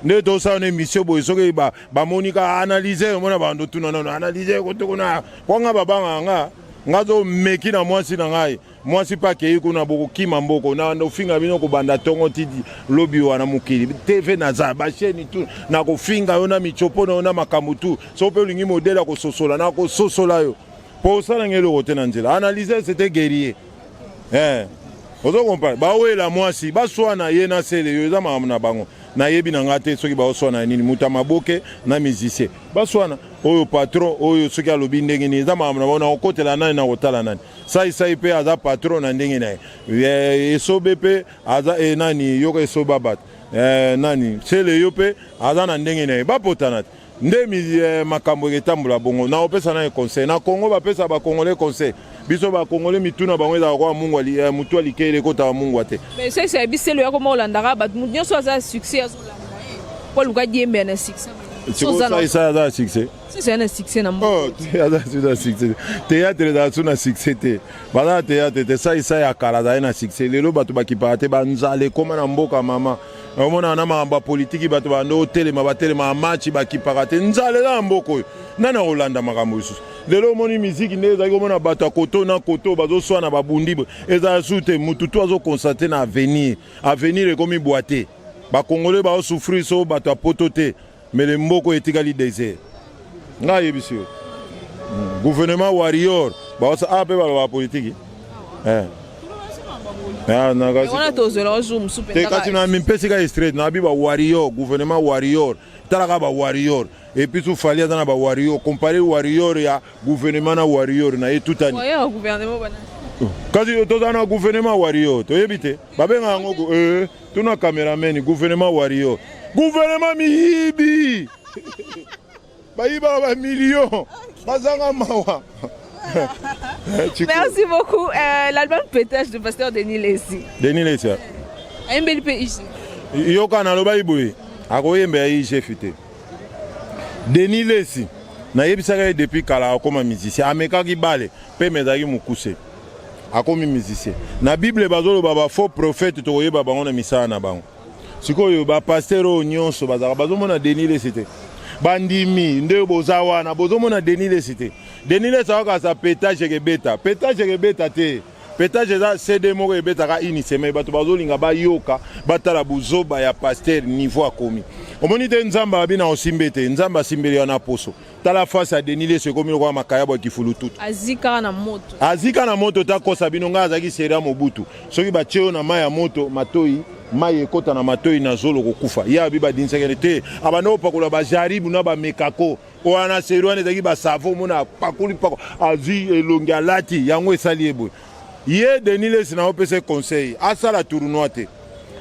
S1: ne to sa une émission boy soki ba monika analyser mona ba ndo tuna non analyser ko to kuna ko nga babanga nga zo meki na mwasi na ngai mwasi pa ke kuna boko kima mboko na ndo finga bino ko banda tongo tidi lobby wana mukili TV na za ba chaîne tout na ko finga yona michopo na yona makamutu so pe lingi modèle ko sosola na ko sosola yo po sala ngelo kote na nzela analyser c'était guerrier Ozo comprendre. Ba wela mwasi, ba swana ye na sele yo za mamna bango. Na yebi na ngate soki ba swana nini muta maboke na musicien. Ba swana oyo patron oyo soki alobi ndenge ni za mamna bona okotela nani na kotala nani. Sai pe aza patron na ndenge na ye. Esobe pe aza nani yoko esoba bat. Nani sele yo pe aza na ndenge na ye. Ba potanat. Nde makambo etambula bongo na opesa na conseil na Congo ba pesa ba congolais conseil biso ba congolais mituna bango za kwa mungu ali mutu alikele kota mungu ate
S2: mais c'est biselo ya koma olandaka bat munyo so za succès azolanda Paul luka diembe na succès
S1: ça za succès
S2: c'est un succès na mbo
S1: ça succès théâtre da suna succès te bana théâtre te ça ya kala da na succès lelo batu bakipate banzale koma na mboka mama omona na mamba politique batu bando telema batelema match bakipakate nzale na mboko nana Holanda makambo yusu lelo moni musique ne za komona batu koto na koto bazo swana babundi eza sute mutu to azo constater na avenir komi boité ba congolais ba souffrir so batu apotote mais le mboko etikali désert nga yebisio gouvernement warrior ba sa ape ba politique
S2: on a tous le zoom super
S1: quand tu as mis pesika straight na biba warrior gouvernement warrior talaka ba warrior et puis tu fallait dans ba warrior comparer warrior ya gouvernement na warrior na et tout ani
S2: ouais gouvernement bana
S1: quand tu to dans gouvernement warrior to yebite ba benga ngo tuna cameraman gouvernement warrior gouvernement mihibi ba iba ba million bazanga mawa.
S2: Merci beaucoup. L'album Pétage de Pasteur Denis Lessi.
S1: Denis Lessi.
S2: Un bel pays.
S1: Yoka na loba iboye. Akoyembe ya ije fite. Denis Lessi. Na yebisaka depuis kala akoma musicien. Amekaki bale pe mezaki mukuse. Akomi musicien. Na Bible bazolo baba faux prophète to yeba bango na misana na bango. Sikoyo ba pasteur nyonso bazaka bazomona Denis Lessi te. Bandimi nde bozawa na bozomona Denis Lessi te. Denis Lessi a sa pétage gebeta te pétage za CD moko ebeta ka iniseme bato bazolinga ba yoka batala buzoba ya pasteur niveau akomi omoni te nzamba abina osimbete nzamba simbeli na poso tala face à Denis Lessi komi kwa makayabo kifulutu
S2: azika na moto ta kosa bino nga azaki seria mobutu soki bacheo na maya moto matoi mai ekota na matoi na zolo kokufa ya biba dinsakene te abano pakola ba jaribu na ba mekako oana serwane zaki ba savo mona pakuli pako azi elongi alati yango esali ebo ye Denis Lessi na opese conseil asala tournoi te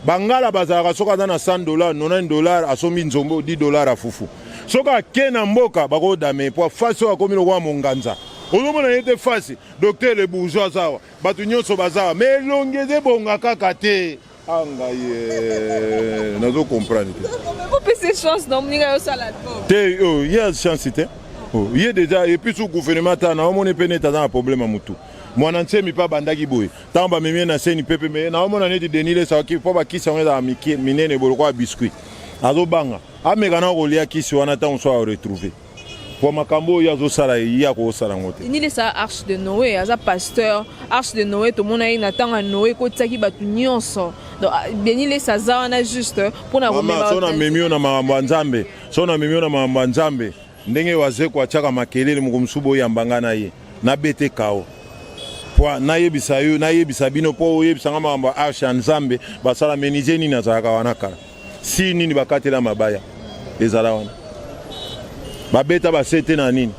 S2: bangala bazaka soka na $100 $90 asomi nzombo $10 afufu soka kena mboka bako dame po faso akomi lokwa monganza ozomona yete fasi docteur le bourgeois zawa batu nyonso bazawa mais longeze bonga kaka te anga ye nazo comprendre vous pensez chance non ninga yo sala
S1: te il y a chance te il y a déjà et puis sous gouvernement ta na omone peneta na problème mutu mwana nsemi pa bandaki boye tamba memie na seni pepe me na omona neti Denis Lessi aki po ba kisa ngeza miki minene boloko ya biscuit azo banga ameka na kolia kisi wana ta on soit retrouver pour makambo ya zo sala ya ko sala ngote
S2: Denis Lessi arche de Noé aza pasteur arche de Noé to mona ina tanga Noé ko tsaki batu nyonso donc Denis Lessi aza wana juste pour na
S1: komema sona memio na mambo nzambe sona memio na mambo nzambe ndenge waze kwa chaka makelele mukumsubo ya mbangana ye na bete kao po na yebisa yo na yebisa bino po yebisa ngama mambo arsha nzambe basala menizeni na zaka wanakala si nini bakatela mabaya ezala wana babeta basete na nini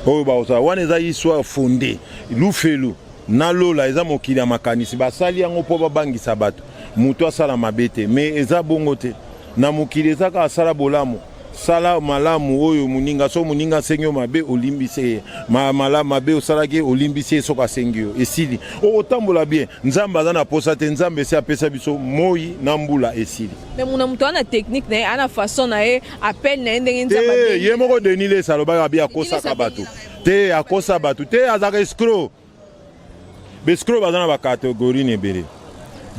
S1: oyo baosa wana eza histoire fondée lufelu na lola eza mokili ya makanisi basali yango po babangisa bato mutu asala mabete mais eza bongo te na mokili ezaka asala bolamu sala malamu oyo muninga so muninga sengyo mabe olimbise malamu mabe osalaki olimbise soka sengyo esili otambola bien nzamba aza na posa te nzambe se apesa biso moi na mbula esili
S2: mais muna mutu ana technique na ana façon na ye appel na ndenge nzamba
S1: ye moko Denis Lessi alobaka bi akosaka bato te akosa bato te azaka escroc bescroc baza na bakategorie nebele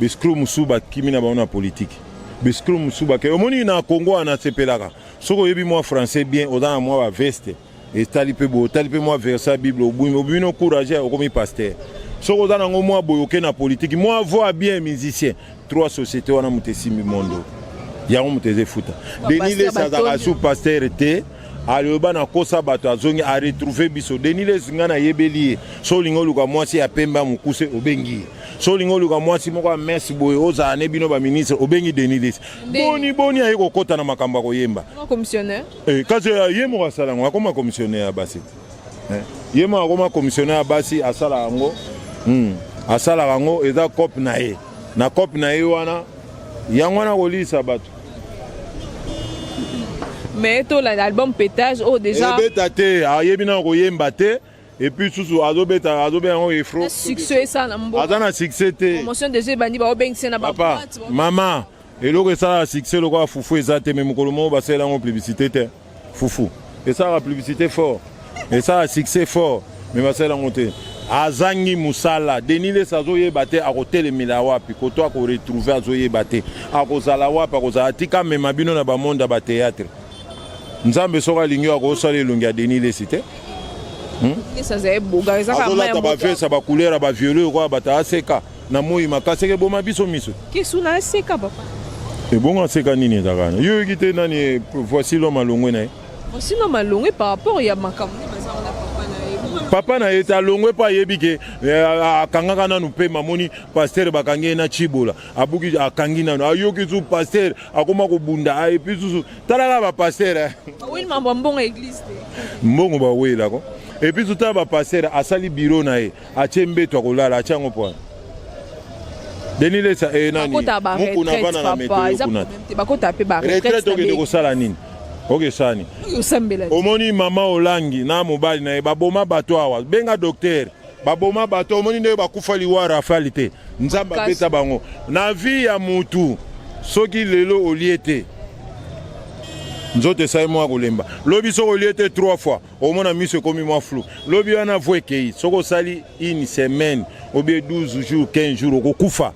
S1: bescroc musuba kimi na baona politique bescroc musuba ke omoni na Congo ana sepelaka soko yebi moi français bien odana moi ba veste et talipe moi versa bible obumi no courage okomi pasteur soko odana ngo moi boyoke na politique moi voix bien musicien trois sociétés wana mutesi mi mondo yango muteze futa Denis Lessi azaka sous pasteur te aloba na kosa bato azongi a retrouver biso Deniles nga na yebeli so lingo luka mwasi ya pemba mukuse obengi so lingo luka mwasi moko ya merci boye oza ne bino ba ministre obengi Deniles boni ayi kokota na makamba koyemba
S2: commissionnaire
S1: kasi yemo asala ngo akoma commissionnaire basi yemo akoma commissionnaire basi asala yango asala yango eza cop na ye na cop na ye wana yango na kolisa bato
S2: mais tout l'album pétage oh déjà
S1: beta te ayebi na koyemba te et puis susu azobeta yango efro
S2: succès ça na mbo
S1: azana succès te
S2: promotion déjà bandi ba obengise na ba
S1: mama eloko esala succès loko fufu eza te mais mokolo moko basala yango publicité te fufu esala publicité fort esala succès fort mais basala yango te azangi musala Deniles azoyeba te akotelemela wapi koto akoretrouver azoyeba te akozala wapi akozala tika mema bino na bamonda ba théâtre nzambe soka alingi akosala elongi ya Deniles te azolata bavesa bacouleur baviolet kwa bata aseka na moi makasi eke boma biso miso
S2: kisuna aseka papa
S1: ebongo aseka nini ezakana yo yoki te nani voici l'homme alongwe na ye
S2: voici l'homme alongwe par rapport ya makambo
S1: papa na ye te alongwe mpo ayebi ke akangaka nanu mpe mamoni paster bakangi ye na cibola abuki akangi nanu ayoki su paster akoma kobunda epi susu talaka bapaster mbongo bawelako epi su tala bapaster asali biro na ye atie mbeto akolala atie yango mpo Deniles nani mokuna bana na meto kuna retraite okende kosala nini okesani omoni mama olangi na mobali na ye baboma bato awa benga docteur baboma bato omoni nde bakufa liwara afali te nzambe abeta bango na vie ya mutu soki lelo olie te nzoto esali mwa kolemba lobi soki olie te 3 fois omona miso ekomi mwa flou lobi wana vo ekei soki osali une semaine obie 12 jours 15 jours okokufa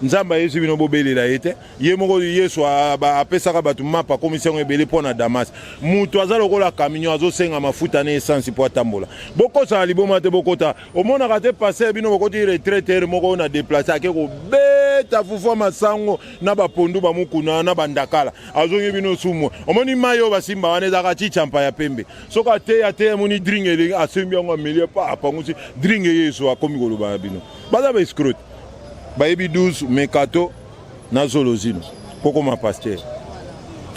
S1: nzamba yesu bino bobelela ete ye moko yesu apesaka bato mapa komisi yango ebele mpo na Damas mutu aza lokola camion azosenga mafuta na essence mpo atambola bokosala liboma te bokota omonaka te paster bino bokoti retraite moko na deplace ake kobeta fufu masango na bapondu bamokuna na bandakala azongi bino sumu omoni mai oyo basimba wana ezaka chichampa ya pembe soki ateya te amoni drink elengi asembi yango amelie pa apangusi drink yesu akomi koloba na bino baza baescrote bayebi 12 mekato na zolozino poko ma pasteur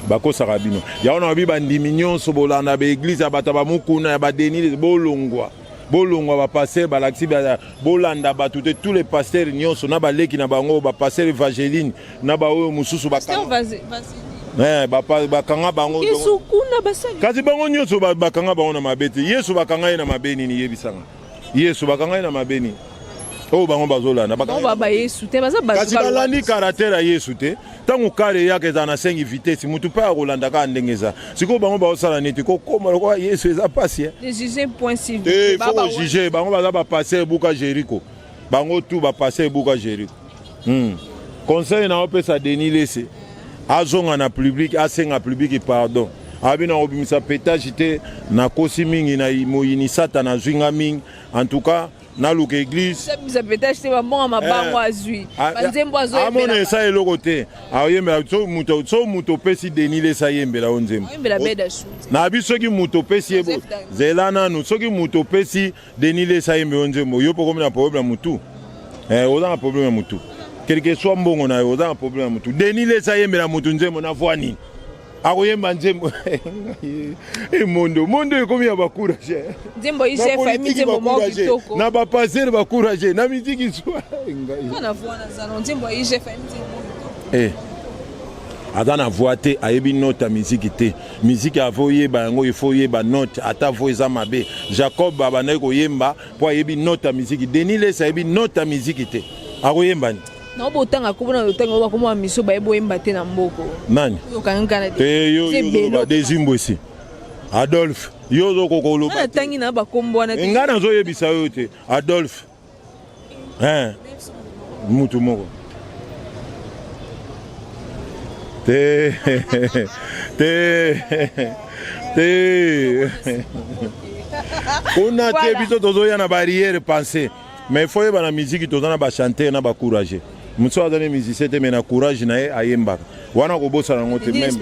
S1: bakosaka bino yango na babi bandimi nyonso bolanda baeglise ya bato bamokuna ya badeniles bolongwa bapasteur balakisi bolanda bato te tous les pasteurs nyonso na baleki na bango bapasteur evangeline na baoyo mosusu bakanga bango kasi bango nyonso bakanga bango na mabe te yesu bakanga ye na mabe nini yebisanga yesu bakanga ye na mabe nini oyo bango bazolanda kasi balandi karatere ya yesu te ntango kare yaka eza na 5 vitesi mutu mpe akolanda kaka ndenge eza sikoyo bango bazosala neti kokoma lokola yesu eza pasi te fo kojuge bango baza bapase ebuka jeriko bango tu bapase ebuka jeriko conseil na opesa Deniles azonga na public asenga public pardon abi na obimisa pétage te nakosi mingi na moyini sata na zwinga mingi en tout cas na luka église amona esa eloko te ayembela so mutu opesi Deniles ayembela o nzembo na bi soki mutu opesi ebo zela nanu soki mutu opesi Deniles ayembela o nzembo yo pokomi na problème ya mutu oza na problème ya mutu quelque soit mbongo na yo oza na problème ya mutu Deniles ayembela mutu nzembo na voix nini akoyemba nzembo mondo ekomi ya bakourage
S2: nzembo ise famille nzembo moko kitoko
S1: na bapaser bakourage na miziki zwa
S2: na voix na zalo nzembo ise famille nzembo
S1: aza na voix te ayebi note ya miziki te miziki avo yeba yango ifo yeba note ata vo eza mabe Jacob abandaki koyemba mpo ayebi note ya miziki Deniles ayebi note ya miziki te akoyemba ni
S2: na obotanga kubona otanga bakoma miso bayebo yemba te na mboko
S1: nani te yo dezimbo esi Adolphe yo zo kokoloba
S2: na tangi na bakombo wana te
S1: ngana zo yebisa yo te Adolphe mutu moko te kuna te biso tozoya na barrière pensée mais faut yeba na musique tozana ba chanter na ba courage muso azane musicien te mais na courage na ye ayembaka wana kobosana ngo te même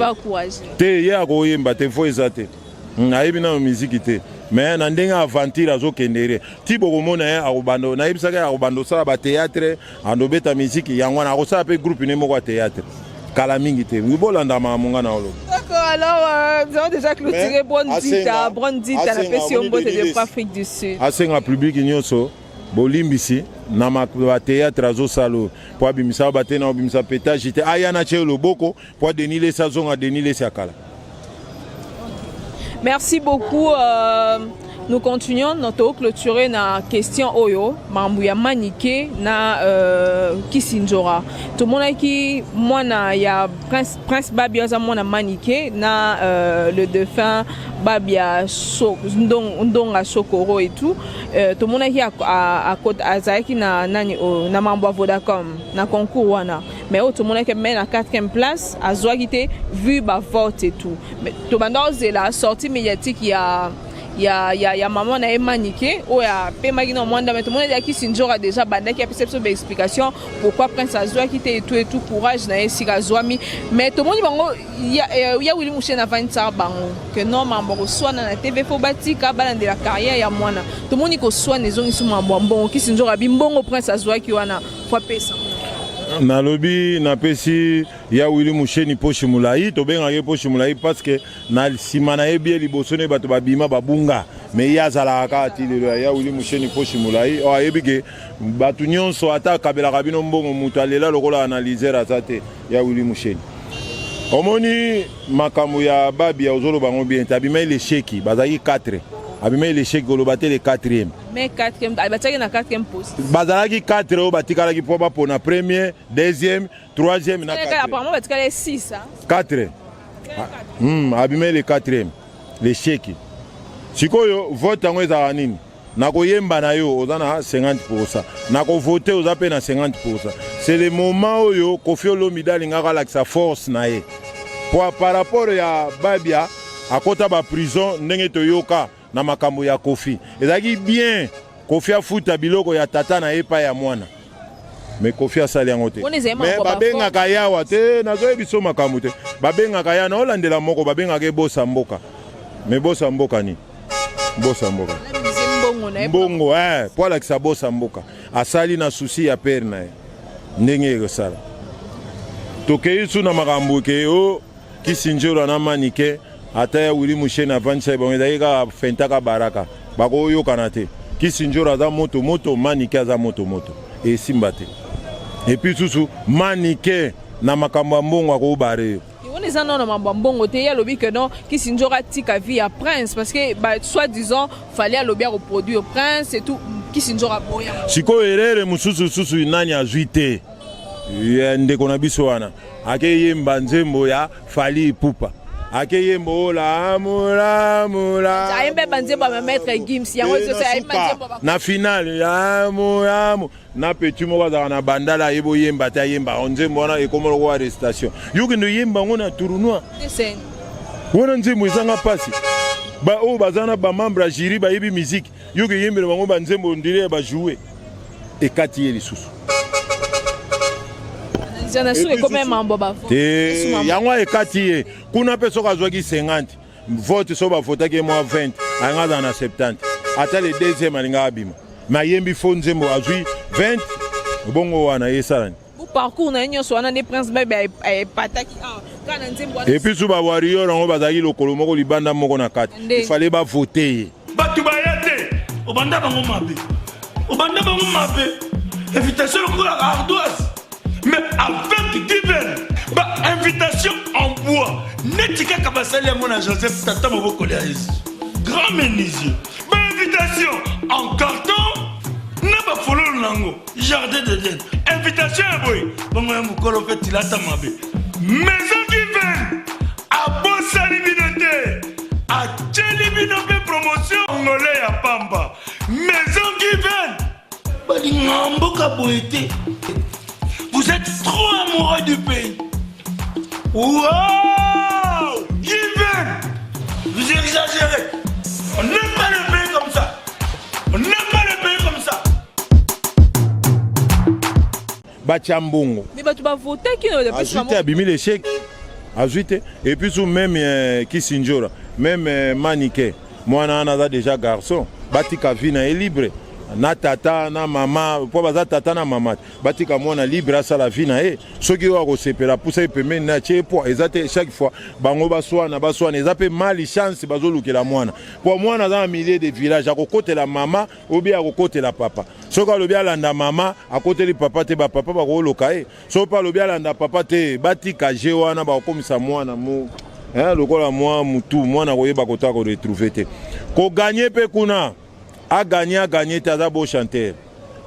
S1: te ye akoyemba te fo eza te nayebi na musique te mais na ndenge aventure azokendere ti bokomona ye akobando nayebisaka ye akobando osala batéâtre andobeta musique yango wana akosala mpe groupe ne moko ya théâtre kala mingi te bolanda mamunga na olo.
S2: D'accord, alors nous avons déjà clôturé Brondita na pesi yombo de Afrique du Sud.
S1: Asenga public nyonso bolimbisi na ma théâtre azosalo po abimisa bate na obimisa pétage te aya na che loboko po denile sa zonga denile sa kala.
S2: Merci beaucoup. Nous continuons notre clôturer na question oyo mambuya manike na Kisinjora. Tout le monde qui mona ya prince Babia za mona manike na le défunt Babia Ndonga Sokoro et tout. Tout le monde qui a côté Azaiki na nani na mambo Vodacom na concours wana. Mais tout le monde qui met la 4e place a zoagité vu ba vote et tout. Mais tout le monde c'est la sortie médiatique il y a maman na emaniqué ou ya pemaki na mwanda mais tout le monde a qui Sinjora déjà banda qui a perception d'explication pourquoi prince Azwa qui et tout courage na esika zwami mais tout le monde bango il y a Willy Mouché na 20 bango que non mambo soit na TV fo batika bala de la carrière ya mwana tout le monde ko soit nezongi isu mambo mbongo qui Sinjora bimbongo prince Azwa qui wana fois pesa
S1: na lobi na pesi ya Willy Mouché ni poche mulai to benga ye poche mulai parce que na simana ebi liboso ne bato babima babunga mais ya zala akati le ya Willy Mouché ni poche mulai o ebike bato nyonso ata kabela kabino mbongo mutu alela lokola analyser atate ya Willy Mouché omoni makambo ya babi ya ozolo bango bien tabima ile sheki bazaki 4 abima ile sheki golobate le 4e
S2: mais 4e abataki na 4e poste
S1: bazalaki 4 o batikalaki po ba pona premier deuxième troisième na 4
S2: apparemment batikala 6
S1: 4 abima le 4e le sheki sikoyo vote yango ezala nini nakoyemba na yo oza na 50% nakovote oza pe na 50%. C'est le moment oyo Koffi Olomide alingaka alakisa force na ye par rapport ya Babia akota ba prison ndenge toyoka na makambo ya Koffi ezaki bien Koffi afuta biloko ya tata na epa ya mwana mais Koffi asali yango te mais babengaka yawa te nazoyebiso makambo te babengaka ya na olandela moko babengaka bosa mboka mais bosa mboka ni bosa mboka mbongo po alakisa bosa mboka asali na susi ya pere na ye ndenge ekosala tokei su na makambo ke o Kisinjora na manike ata ya Willy Mouché na vanisa bango ezalaki kaka fentaka baraka bakoyokana te Kisinjora aza moto manike aza moto esimba te epuis susu manike na makambo ya mbongo akobare yo
S2: on est en mambo mbongo te ya lobi que non Kisinjora tika vie à prince parce que soit disant fallait à lobi reproduire prince et tout Kisinjora boya
S1: siko erere mususu nani azwi te ndeko na biso wana akeyemba nzembo ya Fally Ipupa akeyembo la mula
S2: ayembe banzembo ba maître Gims yango so ayemba nzembo
S1: na finale ya mulamu na petit moko azaka na bandala yebo yemba ta yemba nzembo wana ekomolo kwa arrestation yuki ndo yemba ngona tournoi wana nzembo ezanga pasi ba o bazana ba membre ya jury ba yebi musique yuki yembele bango ba nzembo ndire ba jouer ekati ye lisusu yango ekati ye kuna mpe soki azwaki 50 vote so bavotaki mwa 20 alinga aza na 70 ata le deuxième alinga abima me ayembi fo nzembo azwi 20 bongo wana esalani
S2: parcours na nyonso wana nde prince Babia epataki kana nzembo wana
S1: epuis so bawariyo yango bazalaki lokolo moko libanda moko na kati ifale bavote ye
S3: bato baya te obanda bango mabe invitation lokola ardoise mais avec Given, invitation en bois. Netika Kabasali mon Joseph Tata Moboko grand menuisier. Invitation en carton. N'a pas follow nango. Jardin de Dieu. Invitation à boy. Bon moi mukolo fait il a tamabe. Maison Given. À Bossa Libinoté. À Tchelibinoté promotion angolais à Pamba. Maison Given. Balingambo kaboete. Vous êtes trop amoureux du pays. Wow! Given! Vous exagérez. On n'aime pas le pays comme ça.
S1: Bachambongo.
S2: Mais tu vas voter qui ne le
S1: plus. Ajouté abimi l'échec. Ajouté. Et puis sous même Kisinjora. même manike mwana wana aza déjà garçon batika vie na ye libre na tata na mama po baza tata na mama batika mwana libre asala vie na ye soki oyo akosepela pusa ye pembeni na tie po eza te chaque fois bango baswana eza mpe mali chance bazolukela mwana po mwana aza na milieu de village akokotela mama obi akokotela papa soki alobi alanda mama akoteli papa te bapapa bakoloka ye soki mpe alobi alanda papa te batika je wana bakokomisa mwana mu lokola mwa mutu mwana koyeba kotaka koretrouve te koganye mpe kuna a gagné taza beau chanteur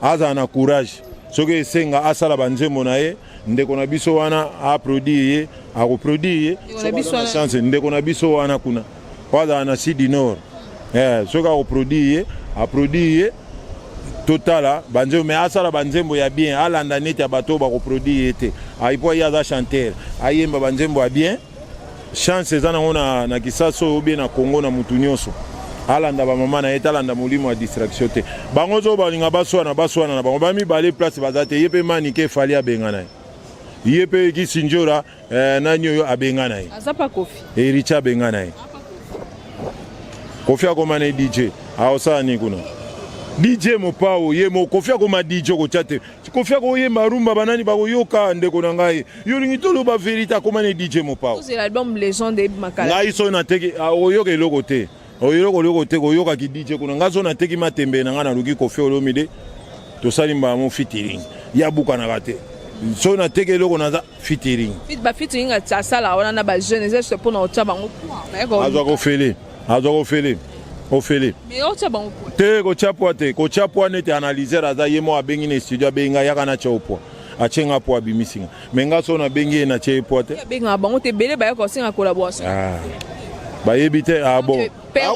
S1: aza na courage soki esenga asala banzembo na ye ndeko na biso wana a produire ye akoproduire ye chance ndeko na biso wana kuna aza na Sud Nord soki akoproduire ye aproduire ye totala banzembo mais asala banzembo ya bien alanda neti ya bato bakoproduire ye te aipo ye aza chanteur ayemba banzembo ya bien chance eza nango na Kisaso obie na Congo na mutu nyonso alanda ba mama na ye talanda molimo ya distraction te bango zo balinga baswana na bango bamibale place bazate ye mpe manike efali abenga na ye ye mpe Kisinjora nani oyo abenga na ye
S2: aza pa Kofi
S1: Ericha abenga na ye Kofi akoma na DJ aosala ni kuna DJ Mopao ye mo Kofi akoma DJ kotia te Kofi akoyemba rumba banani bakoyoka ndeko na ngai yolingi toloba verite akoma na DJ Mopao
S2: c'est l'album Légende de Makala
S1: ngai so na teki oyoka eloko te oyoko te koyoka ki DJ kuna ngazo na teki matembe na nga na luki Kofi Olomide to salimba mo featuring ya buka na kate so na teki eloko na za featuring
S2: featuring a sala wana na ba jeune c'est pour na otya bango
S1: azo fele
S2: mais otya bango
S1: te ko chapwa nete analyser aza yemo abengi na studio abenga yaka na chopo achenga po abimisinga menga so na bengi na chepo te
S2: benga bango te bele ba ko singa collaboration
S1: bayebi te bon baya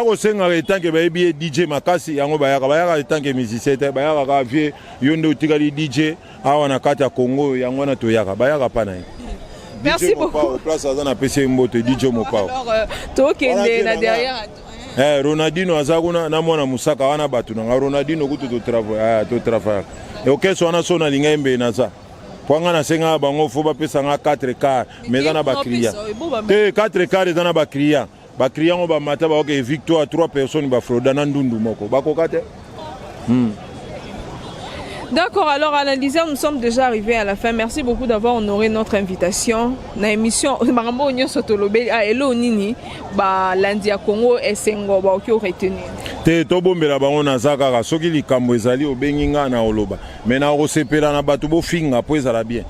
S1: kosenga etanke bayebi DJ makasi yango bayaka etanke musicien te bayaka ka vie yo nde otikali DJ awa na kati ya Congo yango wana toyaka bayaka pa na ye
S2: merci beaucoup
S1: place aza na pesi mbote DJ Mopao
S2: alors tokende na derrière
S1: Ronaldinho aza kuna na mwana musaka wana batu na Ronaldinho kutu to travail okeso wana so na linga embe naza Pwanga na senga bango fo bapesa nga 4 quarts mais dans ba kriya te 4 quarts dans ba kriya ngo ba mata ba OK victoire 3 personnes ba froda na ndundu moko bakoka te
S2: D'accord, alors analyseur, nous sommes déjà arrivés à la fin. Merci beaucoup d'avoir honoré notre invitation. Na émission Marambo Onyo Sotolobe a Elo Nini ba Landia Congo Esengo ba okyo retenir.
S1: Te to bombela bango na zakaka soki likambo ezali obenginga na oloba. Mais na osepela na bato bo finga po ezala bien.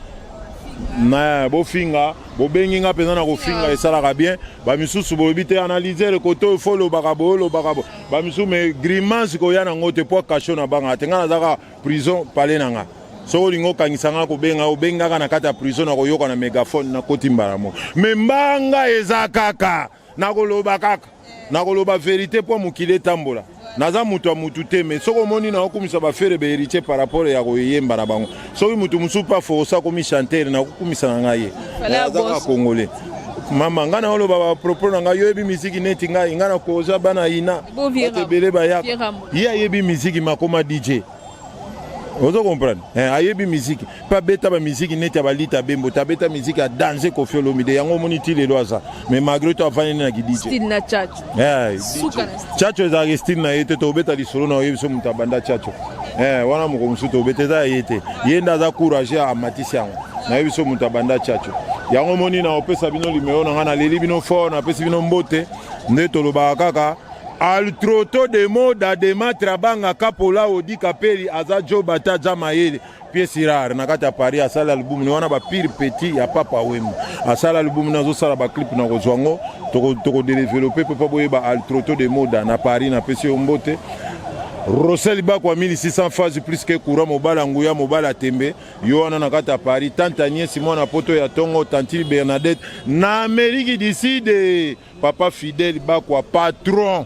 S1: Na bo finga bo benginga pena na ko finga esala bien. Ba misusu bo bité analyser le côté folo bakabo ba misu me grimace ko yana ngote po kasho na banga tenga na zaka prison pale nanga. So lingo kangisanga ko benga obenga kana kata prison na koyoka na megaphone na kotimbara mo. Me mbanga ezakaka na koloba kaka. Na koloba vérité po mukile tambola. Naza mutu mutu te mais soko moni na okumisa ba fere be héritier par rapport ya koyemba na bango. Soki mutu musu pa fosa komi chanter na okumisa na ngaye. Naza congolais. Mama ngana olo baba propos na ngayo yebi musique neti ngai ngana koza bana ina. Tebele ba ya. Ya yebi musique makoma DJ. Ozo comprendre ayebi musique pas beta ba musique neti ba lita bembo ta beta musique a danser Kofi Olomide yango moniti le loza mais malgré tout afani na ki DJ
S2: style na chacho
S1: chacho za style na yete to beta li solo na yebi so mutabanda chacho wana moko musuto beta za yete yenda za courage a matisi yango na yebi so mutabanda chacho yango moni na opesa bino limeo na ngana leli bino fort na pesi bino mbote ndeto loba kaka Altroto de moda de matrabanga kapola odi kapeli aza jo bata jamayele pièce rare na kata Paris asala album ni wana ba pire petit ya papa wemba asala album na zo sala ba clip na kozwango toko développer papa boye ba Altroto de moda na Paris na pesi ombote Rossel Bakwa 1600 phases plus que courant mobala nguya mobala tembe yo wana na kata Paris Tantanie Simon na poto ya Tongo Tantili Bernadette na Amérique d'ici de papa Fidèle Bakwa patron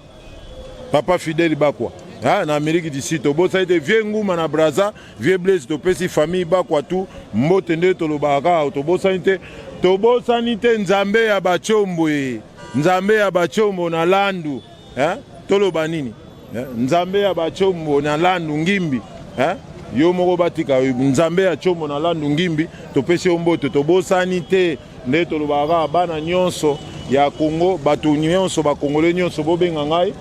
S1: Papa Fidèle Bakwa. Na Amérique d'ici, to bosa ite vieux nguma na Braza, vieux Blaise to pesi famille Bakwa tout, mbote nde to lobaka, to bosa nite nzambe ya bachombo nzambe ya bachombo na landu, to loba nini? Nzambe ya bachombo na landu ngimbi, yo moko batika nzambe ya chombo na landu ngimbi, to pesi mbote to bosa nite nde to lobaka bana nyonso ya Congo bato nyonso ba Congolais nyonso bobenga ngai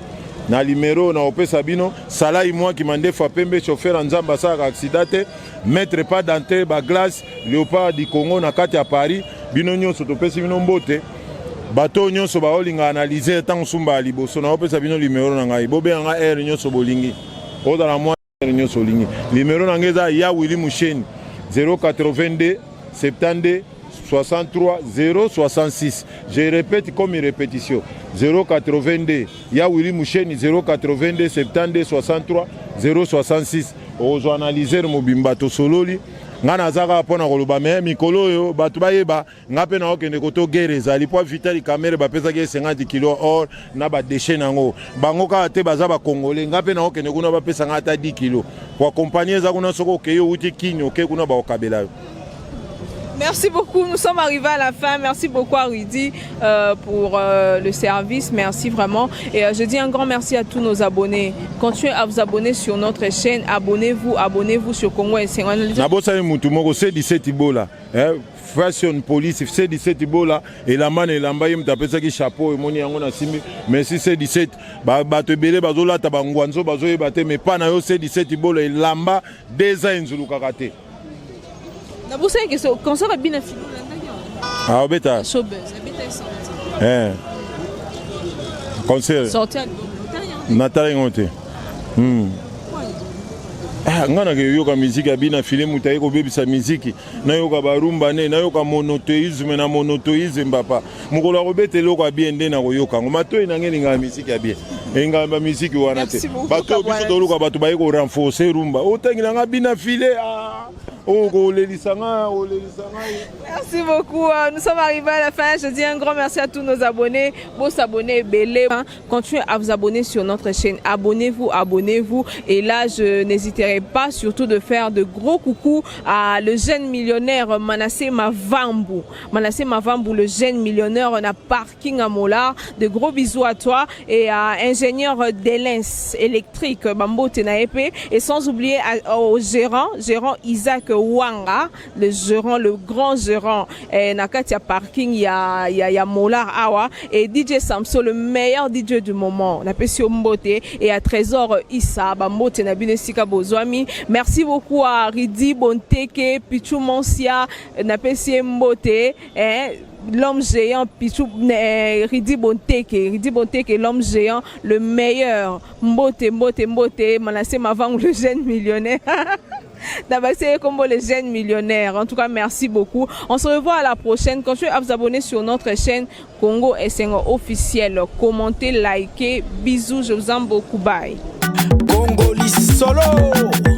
S1: na numéro na opesa bino Salai moi qui mande fa pembe chauffeur nzamba sa accident mettre pas d'entrée ba glace Léopard du Congo na kati ya Paris bino nyonso topesi bino mbote bato nyonso ba olinga analyser tant sumba liboso na opesa bino numéro na ngai bobenga nga air nyonso bolingi oda la moi air nyonso lingi numéro na ngeza ya Willy Musheni 082 72 63 066. Je répète comme une répétition. 082. Ya Willy Musheni 082 72 63 066. Ozo analyser mobimba to sololi. Ngana zaka pona koloba me mikolo yo batu bayeba ngape na okende koto gereza lipo vitali kamera ba pesa ke 50 kg or na ba déchet nango. Bango ka te baza ba Congolais ngape na okende kuna ba pesa ngata 10 kg. Kwa compagnie za kuna soko keyo uti kinyo ke kuna ba okabela.
S2: Merci beaucoup, nous sommes arrivés à la fin. Merci beaucoup à Rudy pour le service, merci vraiment. Et je dis un grand merci à tous nos abonnés. Continuez à vous abonner sur notre chaîne, abonnez-vous sur Congo Essengo.
S1: Nabosali mutu moko C17 Ibola. Fashion police C17 Ibola et la man et l'ambaye mtapesa ki chapeau et moni yango na simi. Merci C17. Bato ebele bazola tabangwanzo bazoye bate mais pas na yo C17 Ibola et lamba design zulu kakate.
S2: Vous savez que c'est quand ça va bien filmer
S1: ah beta
S2: showbuzz habite sorti
S1: concert
S2: sorti
S1: Nathalie Ngote ngana ke yoka musique abina filme mutaye ko bebisa musique na yoka barumba ne na yoka monotheisme na monotheisme papa mukolo ko betelo ko bien nde na ko yoka ngoma to ina ngeni nga musique abie enga ba musique wana te bato biso to luka bato baye ko renforcer rumba otangila nga bina filé
S2: Merci beaucoup. Nous sommes arrivés à la fin. Je dis un grand merci à tous nos abonnés. Vos abonnés, belé. Continuez à vous abonner sur notre chaîne. Abonnez-vous. Et là, je n'hésiterai pas surtout de faire de gros coucou à le jeune millionnaire Manassé Mavambu. Manassé Mavambu, le jeune millionnaire, on a parking à Molar. De gros bisous à toi et à ingénieur d'Elens électrique Bambo Tenaepe. Et sans oublier au gérant Isaac Wanga, le grand gérant Nakatia Parking, il y a Molar Awa et DJ Samso, le meilleur DJ du moment. Napesi Mbote et à Trésor Issa Bambote Nabine Sika Bozwami. Merci beaucoup à Ridi Bonteke, Pichou Monsia, Napesi Mbote, l'homme géant, Pichou Ridi Bonteke, l'homme géant, le meilleur. Mbote, Manassé Mavang, le jeune millionnaire. D'abasser comme les jeunes millionnaires. En tout cas, merci beaucoup. On se revoit à la prochaine. Continuez à vous abonner sur notre chaîne Congo Essengo officiel. Commentez, likez. Bisous, je vous aime beaucoup. Bye.
S4: Congo Solo.